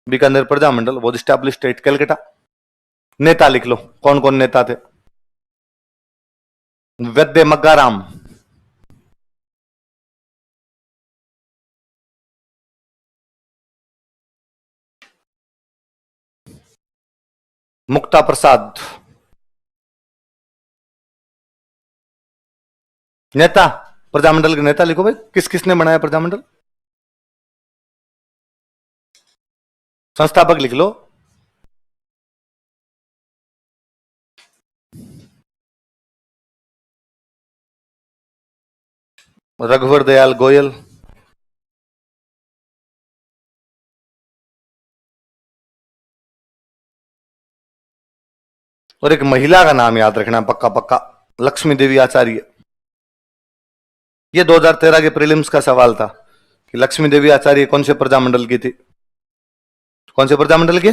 Bikaner Prajamandal was established eight Calcutta. नेता लिख लो, कौन कौन नेता थे? वैद्य मग्गाराम, मुक्ता प्रसाद। नेता, प्रजामंडल के नेता लिखो भाई, किस किसने बनाया प्रजामंडल? संस्थापक लिख लो। रघुवर दयाल गोयल, और एक महिला का नाम याद रखना पक्का पक्का, लक्ष्मी देवी आचार्य। ये 2013 के प्रीलिम्स का सवाल था कि लक्ष्मी देवी आचार्य कौन से प्रजामंडल की थी? कौन से प्रजामंडल की?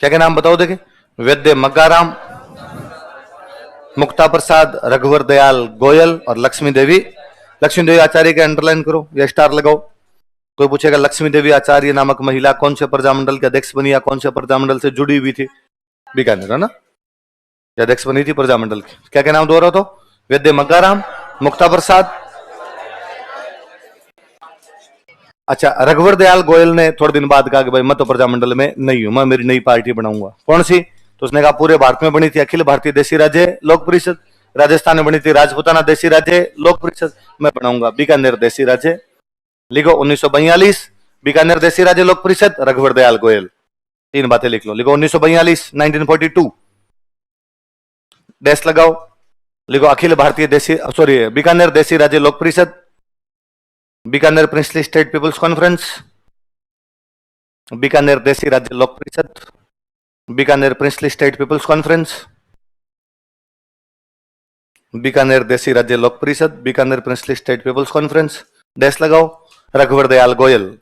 क्या क्या नाम बताओ देखे? वैद्य मग्गाराम, मुक्ता प्रसाद, रघुवर दयाल गोयल और लक्ष्मी देवी। लक्ष्मी देवी आचार्य के अंडरलाइन करो या स्टार लगाओ। कोई पूछेगा लक्ष्मी देवी आचार्य नामक महिला कौन से प्रजामंडल के अध्यक्ष बनी या कौन से प्रजामंडल से जुड़ी हुई थी? बीकानेर है ना, अध्यक्ष बनी थी प्रजामंडल की। क्या क्या नाम दोहराओ तो? वैद्य मग्गाराम, मुक्ता प्रसाद, अच्छा रघुवर दयाल गोयल ने थोड़े दिन बाद कहा कि भाई मैं तो प्रजामंडल में नहीं हूं, मैं मेरी नई पार्टी बनाऊंगा। कौन सी? तो उसने कहा पूरे भारत में बनी थी अखिल भारतीय देशी राज्य लोक परिषद, राजस्थान में बनी थी राजपूताना देशी राज्य लोक परिषद, मैं बनाऊंगा बीकानेर देशी राज्य। लिखो 1942 बीकानेर देशी राज्य लोक परिषद, रघुवर दयाल गोयल। तीन बातें लिख लो। लिखो 1942, 1942 डैश लगाओ। लिखो अखिल भारतीय देशी, सॉरी बीकानेर देशी Rajya Lok Parishad, Bikaner princely state people's conference, Bikaner Desi Rajya Lok Parishad, Bikaner princely state people's conference, Bikaner Desi Rajya Lok Parishad, Bikaner princely state people's conference, dash लगाओ, रघुवर दयाल गोयल।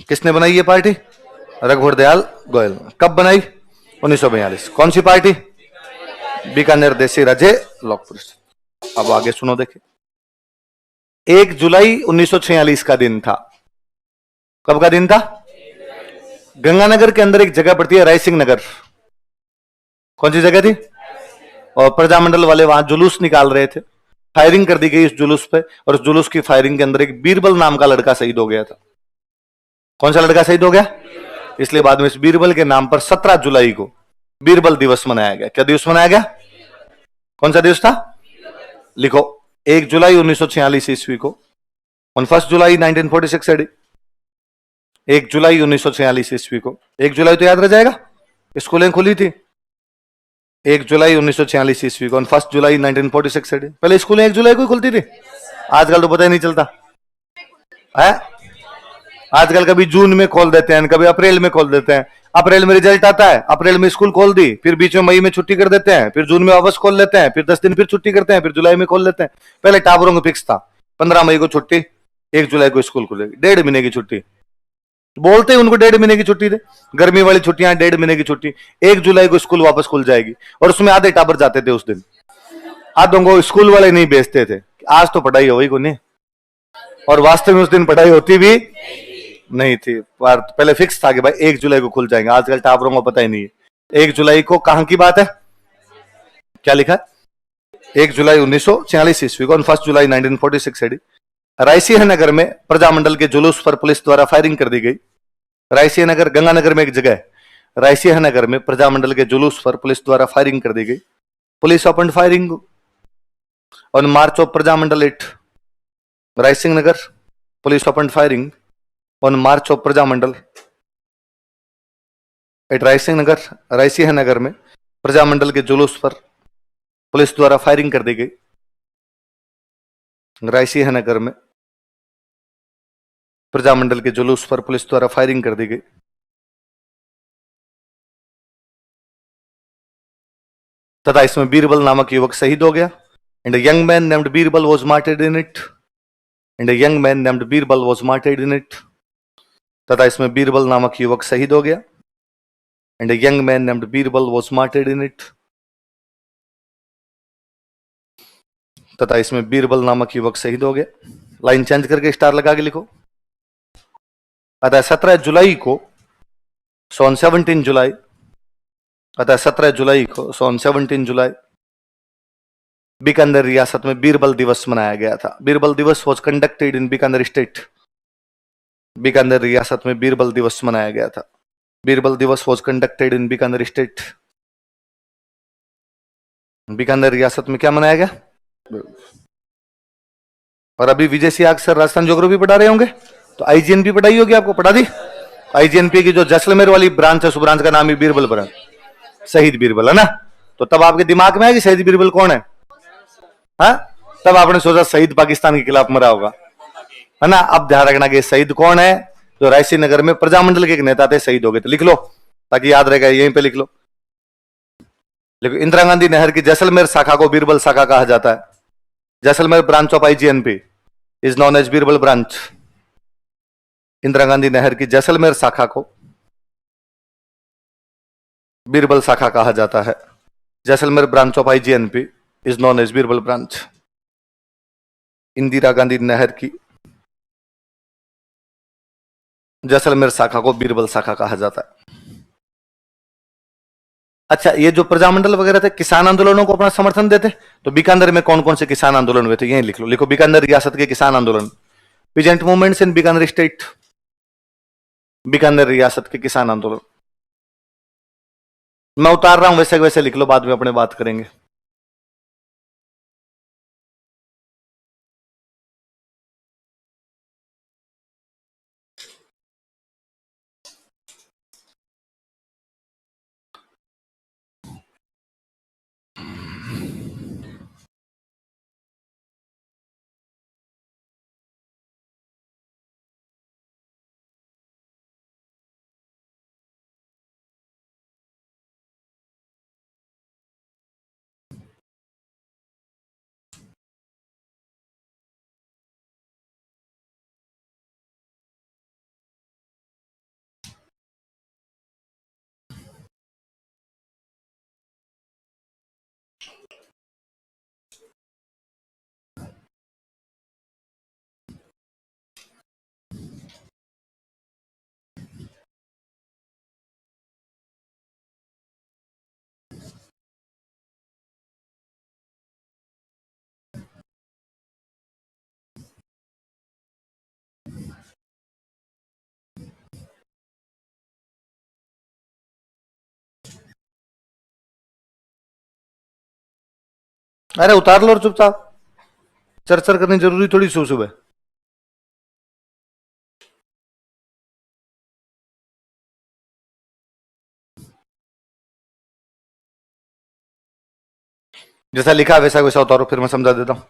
किसने बनाई ये पार्टी? रघुवर दयाल गोयल। कब बनाई? 1942। कौन सी पार्टी? बीकानेर देसी राज्य लोक परिषद। अब आगे सुनो, देखिए 1 जुलाई 1946 का दिन था। कब का दिन था? गंगानगर के अंदर एक जगह पड़ती है रायसिंह नगर। कौन सी जगह थी? और प्रजामंडल वाले वहां जुलूस निकाल रहे थे, फायरिंग कर दी गई उस जुलूस पे, और उस जुलूस की फायरिंग के अंदर एक बीरबल नाम का लड़का शहीद हो गया था। कौन सा लड़का शहीद हो गया? इसलिए बाद में इस बीरबल के नाम पर 17 जुलाई को बीरबल दिवस मनाया गया। क्या दिवस मनाया गया? कौन सा दिवस था? लिखो, 1 जुलाई 1946 ईस्वी को, ऑन 1 जुलाई 1946 एडी, 1 जुलाई 1946 ईस्वी को। 1 जुलाई तो याद रह जाएगा, स्कूलें खुली थी 1 जुलाई 1946 ईस्वी को, 1 जुलाई 1946 एडी। पहले स्कूलें 1 जुलाई को ही खुलती थी, आजकल तो पता ही नहीं चलता है। आजकल कभी जून में खोल देते हैं, कभी अप्रैल में खोल देते हैं। अप्रैल में रिजल्ट आता है, अप्रैल में स्कूल खोल दी, फिर बीच में मई में छुट्टी कर देते हैं, फिर जून में वापस खोल लेते हैं, फिर 10 दिन फिर छुट्टी करते हैं, फिर जुलाई में खोल लेते हैं। पहले टावरों को फिक्स था 15 मई को छुट्टी, 1 जुलाई को स्कूल खुलेगी, 1.5 महीने की छुट्टी। बोलते हैं उनको 1.5 महीने की छुट्टी थे, गर्मी वाली छुट्टियां 1.5 महीने की छुट्टी। 1 जुलाई को स्कूल वापस खुल जाएगी, और उसमें आधे टावर जाते थे उस दिन। आधों को स्कूल वाले नहीं भेजते थे, आज तो पढ़ाई हो गई को नहीं, और वास्तव में उस दिन पढ़ाई होती भी नहीं थी। पर पहले फिक्स था कि भाई 1 जुलाई को खुल जाएंगे, आजकल टावरों को पता ही नहीं है। 1 जुलाई को कहां की बात है? क्या लिखा है? 1 जुलाई 1946 ईस्वी को, 1 जुलाई 1946 एडी, रायसिंह नगर में प्रजामंडल के जुलूस पर पुलिस द्वारा फायरिंग कर दी गई। रायसिंह नगर गंगानगर में एक जगह है, रायसिंह नगर में प्रजामंडल के जुलूस पर पुलिस द्वारा फायरिंग कर दी गई। Police open firing on march of Prajamandal at Raisinghnagar. Police open firing on march of Prajamandal at Raisinghnagar. Raisinghnagar में प्रजामंडल के जुलूस पर पुलिस द्वारा फायरिंग कर दी गई। रायसिंह नगर में प्रजामंडल के जुलूस पर पुलिस द्वारा फायरिंग कर दी गई। तथा इसमें बीरबल नामक युवक शहीद हो गया। And young man named Birbal was मार्टेड in it. And young man named Birbal was मार्टेड in it. तथा इसमें बीरबल नामक युवक शहीद हो गया। And young man named Birbal was मार्टेड in it. तथा इसमें बीरबल नामक युवक शहीद हो गया। लाइन चेंज करके स्टार लगा के लिखो। अतः 17 जुलाई को, ऑन 17 जुलाई, अतः 17 जुलाई को, ऑन 17 जुलाई बीकानेर रियासत में बीरबल दिवस मनाया गया था। बीरबल दिवस was conducted in Bikaner state. Bikaner रियासत में बीरबल दिवस मनाया गया था। बीरबल दिवस was conducted in Bikaner state. Bikaner रियासत में क्या मनाया गया? और अभी विजय सिंह सर राजस्थान ज्योग्राफी पढ़ा रहे होंगे, तो आईजीएनपी पढ़ाई होगी, आपको पढ़ा दी। आईजीएनपी की जो जैसलमेर वाली ब्रांच है, उस ब्रांच का नाम ही बीरबल ब्रांच, शहीद बीरबल है ना। तो तब आपके दिमाग में है कि शहीद बीरबल कौन है? हा? तब आपने सोचा शहीद पाकिस्तान के खिलाफ मरा होगा, है ना। अब ध्यान रखना कि शहीद कौन है? जो रायसिंह नगर में प्रजामंडल के एक नेता थे, शहीद हो गए थे। लिख लो ताकि याद रहेगा, यहीं पे लिख लो। लेकिन इंदिरा गांधी नहर की जैसलमेर शाखा को बीरबल शाखा कहा जाता है। Jaisalmer branch of IGNP is known as Birbal branch. Indira Gandhi नहर की जैसलमेर शाखा को बीरबल शाखा कहा जाता है। Jaisalmer branch of IGNP is known as Birbal branch. Indira Gandhi नहर की जैसलमेर शाखा को बीरबल शाखा कहा जाता है। अच्छा, ये जो प्रजामंडल वगैरह थे, किसान आंदोलनों को अपना समर्थन देते, तो बीकानेर में कौन कौन से किसान आंदोलन हुए थे? यहीं लिख लो, लिखो बीकानेर रियासत के किसान आंदोलन, पीजेंट मूवमेंट्स इन बीकानेर स्टेट। बीकानेर रियासत के किसान आंदोलन मैं उतार रहा हूं, वैसे वैसे लिख लो, बाद में अपने बात करेंगे। अरे उतार लो और चुपचाप, चर्चा करनी जरूरी थोड़ी सुबह सुबह। जैसा लिखा है वैसा वैसा उतारो, फिर मैं समझा देता हूं।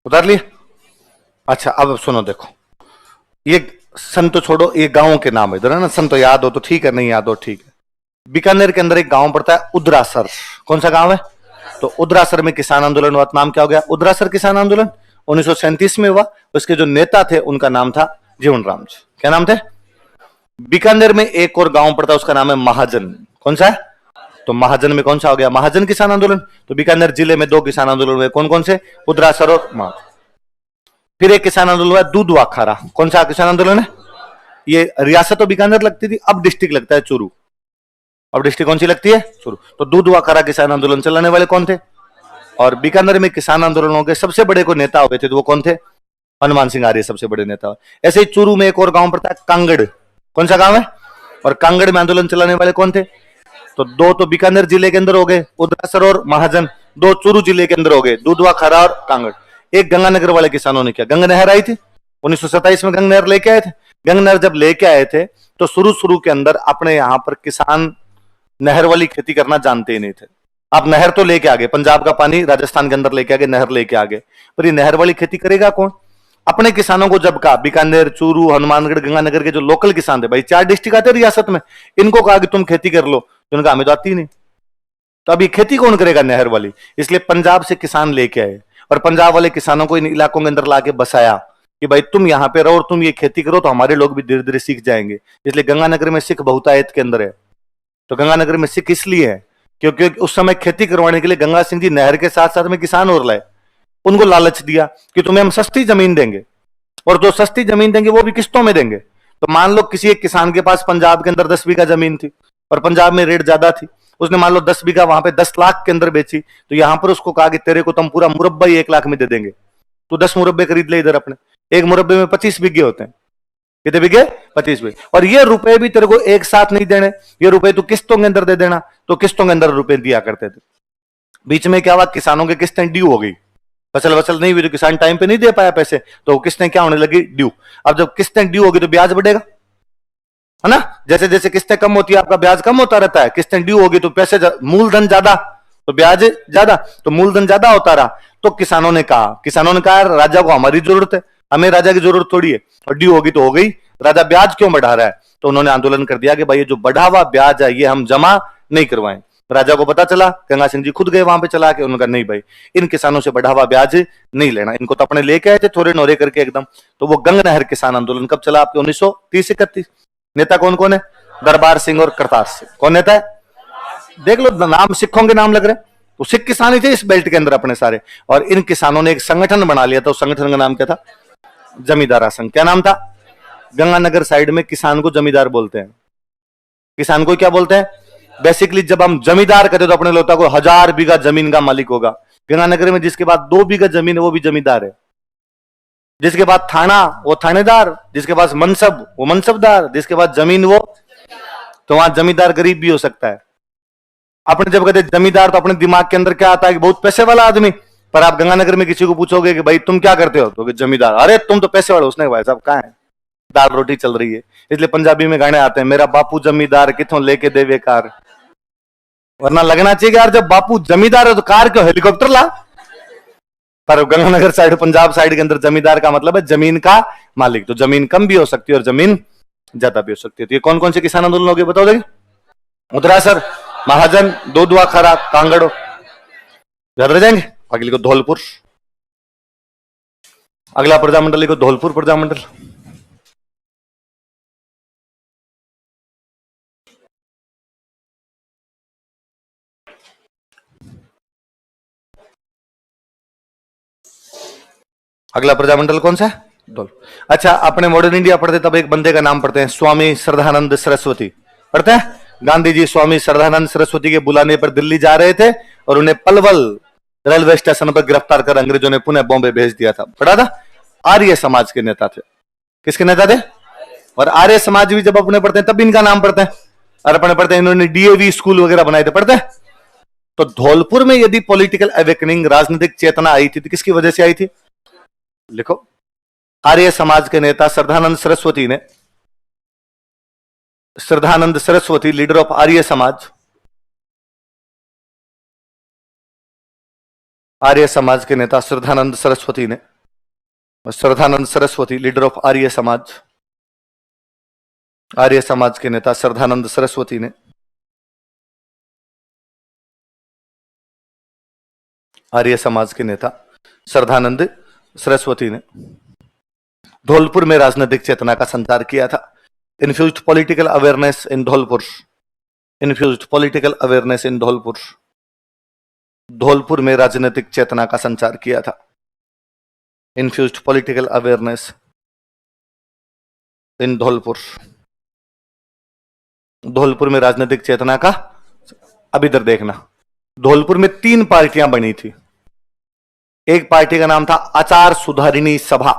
उतार लिए? अच्छा अब सुनो, देखो ये सन तो छोड़ो, ये गांव के नाम है इधर, है ना। सन तो याद हो तो ठीक है, नहीं याद हो ठीक है। बीकानेर के अंदर एक गांव पड़ता है उदरासर। कौन सा गांव है? तो उदरासर में किसान आंदोलन हुआ, नाम क्या हो गया? उदरासर किसान आंदोलन। 1937 में हुआ। उसके जो नेता थे उनका नाम था जीवन राम जी। क्या नाम थे? बीकानेर में एक और गांव पड़ता है, उसका नाम है महाजन। कौन सा है? तो महाजन में कौन सा हो गया? महाजन किसान आंदोलन। तो बीकानेर जिले में दो किसान आंदोलन हुए, कौन कौन से? उदरासर और महाजन। फिर एक किसान आंदोलन हुआ दूधवा खारा। कौन सा किसान आंदोलन है? ये रियासत तो बीकानेर लगती थी, अब डिस्ट्रिक्ट लगता है चूरू। अब डिस्ट्रिक्ट कौन सी लगती है? चूरू। तो दूधवा खारा किसान आंदोलन चलाने वाले कौन थे? और बीकानेर में किसान आंदोलनों के सबसे बड़े को नेता हो गए थे, तो वो कौन थे? हनुमान सिंह आर्य सबसे बड़े नेता। ऐसे ही चूरू में एक और गांव पड़ता है कांगड़। कौन सा गांव है? और कांगड़ में आंदोलन चलाने वाले कौन थे? तो दो तो बीकानेर जिले के अंदर हो गए, उदरासर और महाजन। दो चूरू जिले के अंदर हो गए, दूधवा खरा और कांगड़। एक गंगानगर वाले किसानों ने किया, गंगा नहर आई थी 1927 में, गंगा नहर लेके आए थे। गंगा नहर जब लेके आए थे तो शुरू शुरू के अंदर अपने यहां पर किसान नहर वाली खेती करना जानते ही नहीं थे। आप नहर तो लेके आ गए, पंजाब का पानी राजस्थान के अंदर लेके आ गए, नहर लेके आ गए, पर ये नहर वाली खेती करेगा कौन? अपने किसानों को जब कहा, बीकानेर, चूरू, हनुमानगढ़, गंगानगर के जो लोकल किसान थे, भाई 4 डिस्ट्रिक्ट आते रियासत में, इनको कहा कि तुम खेती कर लो, तो उनका हमें तो आती नहीं। तो अभी खेती कौन करेगा नहर वाली? इसलिए पंजाब से किसान लेके आए और पंजाब वाले किसानों को इन इलाकों के अंदर लाके बसाया कि भाई तुम यहां पे रहो और तुम ये खेती करो, तो हमारे लोग भी धीरे धीरे सीख जाएंगे। इसलिए गंगानगर में सिख बहुतायत के अंदर है। तो गंगानगर में सिख इसलिए है क्योंकि उस समय खेती करवाने के लिए गंगा सिंह जी नहर के साथ साथ में किसान और लाए। उनको लालच दिया कि तुम्हें हम सस्ती जमीन देंगे, और जो सस्ती जमीन देंगे वो भी किस्तों में देंगे। तो मान लो किसी एक किसान के पास पंजाब के अंदर 10 बीघा जमीन थी और पंजाब में रेट ज्यादा थी, उसने मान लो 10 बीघा वहां पे 10 लाख के अंदर बेची, तो यहां पर उसको कहा कि तेरे को तुम पूरा मुरब्बा ही 1 लाख में दे देंगे, तो 10 मुरब्बे खरीद ले इधर अपने। एक मुरब्बे में 25 बीघे होते हैं। कितने बीघे? 25 बीघे। और ये रुपए भी तेरे को एक साथ नहीं देने, ये रुपए तू किस्तों के अंदर दे देना। तो किस्तों के अंदर रुपए दिया करते थे। बीच में क्या हुआ, किसानों की किस्तें ड्यू हो गई, फसल वसल नहीं हुई, तो किसान टाइम पे नहीं दे पाया पैसे, तो किस्तें क्या होने लगी? ड्यू। अब जब किस्तें ड्यू होगी तो ब्याज बढ़ेगा, है ना। जैसे जैसे किस्तें कम होती है आपका ब्याज कम होता रहता है। किस्तें ड्यू होगी तो पैसे मूलधन ज्यादा तो ब्याज ज्यादा, तो मूलधन ज्यादा होता रहा। तो किसानों ने कहा राजा को हमारी जरूरत है, हमें राजा की जरूरत थोड़ी है, और ड्यू होगी तो हो गई, राजा ब्याज क्यों बढ़ा रहा है? तो उन्होंने आंदोलन कर दिया कि भाई ये जो बढ़ा हुआ ब्याज है ये हम जमा नहीं करवाएं। राजा को पता चला, गंगा सिंह जी खुद गए वहां पे चला के, उन्होंने कहा नहीं भाई, इन किसानों से बढ़ा हुआ ब्याज नहीं लेना, इनको तो अपने लेके आए थे थोड़े नोरे करके एकदम। तो वो गंग नहर किसान आंदोलन कब चला? आपके 1930-31। नेता कौन कौन है? दरबार सिंह और करतार सिंह। कौन नेता है? देख लो, नाम सिखों के नाम लग रहे हैं, तो सिख किसान ही थे इस बेल्ट के अंदर अपने सारे। और इन किसानों ने एक संगठन बना लिया था, उस संगठन का नाम क्या था? जमींदारा संघ। क्या नाम था? गंगानगर साइड में किसान को जमींदार बोलते हैं। किसान को क्या बोलते हैं? बेसिकली जब हम जमींदार कहते हैं तो अपने लोगों को 1000 बीघा जमीन का मालिक होगा। गंगानगर में जिसके पास 2 बीघा जमीन है वो भी जमींदार है, जिसके पास थाना वो थानेदार, जिसके पास मनसब वो मनसबदार, जिसके पास जमीन वो, तो वहां जमींदार गरीब भी हो सकता है। अपने जब कहते जमींदार तो अपने दिमाग के अंदर क्या आता है कि बहुत पैसे वाला आदमी, पर आप गंगानगर में किसी को पूछोगे कि भाई तुम क्या करते हो, तो जमींदार, अरे तुम तो पैसे वाले। उसने भाई साहब कहाँ है, दाल रोटी चल रही है। इसलिए पंजाबी में गाने आते हैं, मेरा बापू जमींदार किथों लेके देवे कार। वरना लगना चाहिए यार जब बापू जमींदार है तो कार क्यों, हेलीकॉप्टर ला। पर गंगानगर साइड पंजाब साइड के अंदर जमींदार का मतलब है जमीन का मालिक। तो जमीन कम भी हो सकती है और जमीन ज्यादा भी हो सकती है। तो ये कौन कौन से किसान आंदोलन हो गए बताओ देखिए? मुद्रासर, महाजन, दोदुआ, खरा, कांगड़ो, याद रह जाएंगे। अगले को धौलपुर, अगला प्रजामंडल लिखो धौलपुर प्रजामंडल। अगला प्रजामंडल कौन सा है? धौल। अच्छा, अपने मॉडर्न इंडिया पढ़ते तब एक बंदे का नाम पढ़ते हैं, स्वामी श्रद्धानंद सरस्वती। पढ़ते हैं? गांधी जी स्वामी श्रद्धानंद सरस्वती के बुलाने पर दिल्ली जा रहे थे और उन्हें पलवल रेलवे स्टेशन पर गिरफ्तार कर अंग्रेजों ने पुनः बॉम्बे भेज दिया था। पढ़ा था? आर्य समाज के नेता थे। किसके नेता थे? और आर्य समाज भी जब अपने पढ़ते हैं तब इनका नाम पढ़ते हैं। और अपने पढ़ते हैं इन्होंने डीएवी स्कूल वगैरह बनाए थे। पढ़ते हैं? तो धौलपुर में यदि पॉलिटिकल अवेकनिंग, राजनीतिक चेतना आई थी तो किसकी वजह से आई थी? लिखो, आर्य समाज के नेता श्रद्धानंद सरस्वती ने, श्रद्धानंद सरस्वती लीडर ऑफ आर्य समाज, आर्य समाज के नेता श्रद्धानंद सरस्वती ने, श्रद्धानंद सरस्वती लीडर ऑफ आर्य समाज, आर्य समाज के नेता श्रद्धानंद सरस्वती ने, आर्य समाज के नेता श्रद्धानंद सरस्वती ने धौलपुर में राजनीतिक चेतना का संचार किया था। Infused political awareness in Dholpur, infused political awareness in Dholpur, Dholpur में राजनीतिक चेतना का संचार किया था। Infused political awareness in Dholpur, Dholpur में राजनीतिक चेतना का। अब इधर देखना, धौलपुर में 3 पार्टियां बनी थी। एक पार्टी का नाम था आचार सुधारिणी सभा।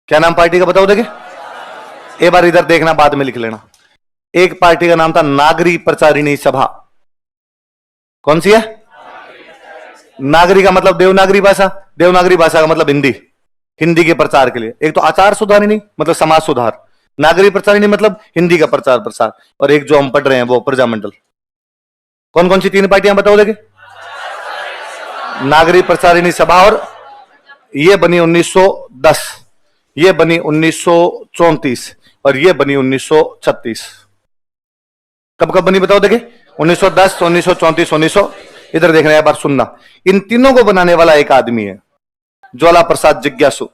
क्या नाम पार्टी का बताओ देखिए? एक बार इधर देखना, बाद में लिख लेना। एक पार्टी का नाम था नागरी प्रचारिणी सभा। कौन सी है? नागरी का मतलब देवनागरी भाषा, देवनागरी भाषा का मतलब हिंदी, हिंदी के प्रचार के लिए। एक तो आचार सुधारिणी मतलब समाज सुधार, नागरी प्रचारिणी मतलब हिंदी का प्रचार प्रसार, और एक जो हम पढ़ रहे हैं वो प्रजामंडल। कौन कौन सी 3 पार्टियां बताओ देखिए? नागरी प्रचारिणी सभा, और ये बनी 1910, ये बनी 1934 और ये बनी 1936। कब कब बनी बताओ देखिए? 1910, 1934, 1900। इधर देखना है, एक बार सुनना। इन तीनों को बनाने वाला एक आदमी है, ज्वाला प्रसाद जिज्ञासु।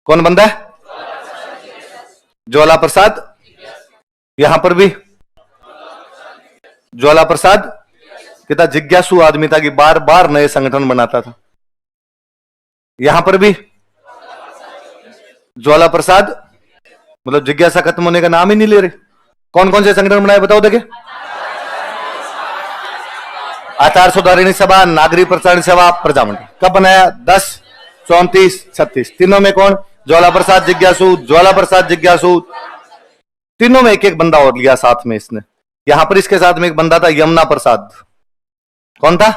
कौन बंदा है? ज्वाला प्रसाद। यहां पर भी ज्वाला प्रसाद कितना जिज्ञासु आदमी था कि बार बार नए संगठन बनाता था। यहां पर भी ज्वाला प्रसाद मतलब जिज्ञासा खत्म होने का नाम ही नहीं ले रहे। कौन कौन से संगठन बनाए बताओ देखिए? आचार सुधारिणी सभा, नागरी प्रचारिणी सभा, प्रजामंडल। कब बनाया? 10, 34, 36। तीनों में कौन? ज्वाला प्रसाद जिज्ञासु, ज्वाला प्रसाद जिज्ञासु। तीनों में एक एक बंदा और लिया साथ में इसने। यहां पर इसके साथ में एक बंदा था यमुना प्रसाद। कौन था?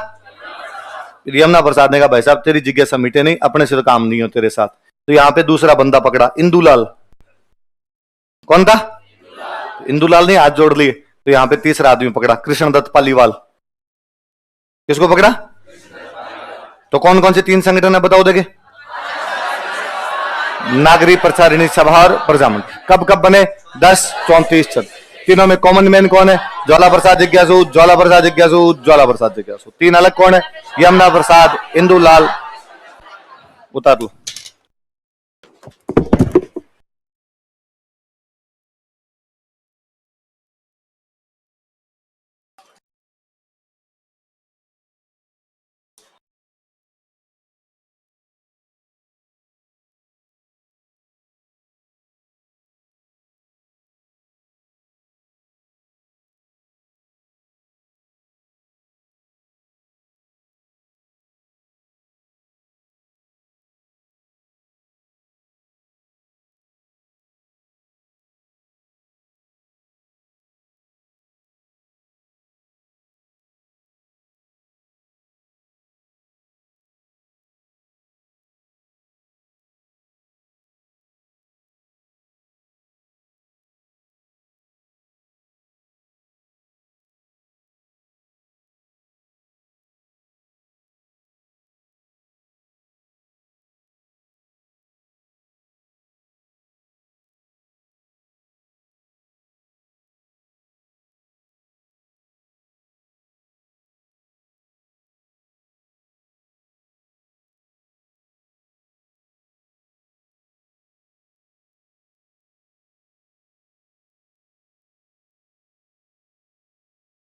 यमुना प्रसाद ने कहा भाई साहब तेरी जिज्ञासा मिटे नहीं, अपने से तो काम नहीं हो तेरे साथ। तो यहां पे दूसरा बंदा पकड़ा, इंदुलाल। कौन था? इंदुलाल ने हाथ जोड़ लिए। तो यहां पे तीसरा आदमी पकड़ा, कृष्णदत्त पालीवाल। किसको पकड़ा? तो कौन कौन से 3 संगठन है बताओ देखिए? नागरी प्रचारिणी सभा और प्रजामंडल। कब कब बने? 10, 34, 36। तीनों में कॉमन मैन कौन है? ज्वाला प्रसाद जिज्ञासु, ज्वाला प्रसाद जिज्ञासु, ज्वाला प्रसाद जिज्ञासु। 3 अलग कौन है? यमुना प्रसाद, इंदुलाल। उतार लो।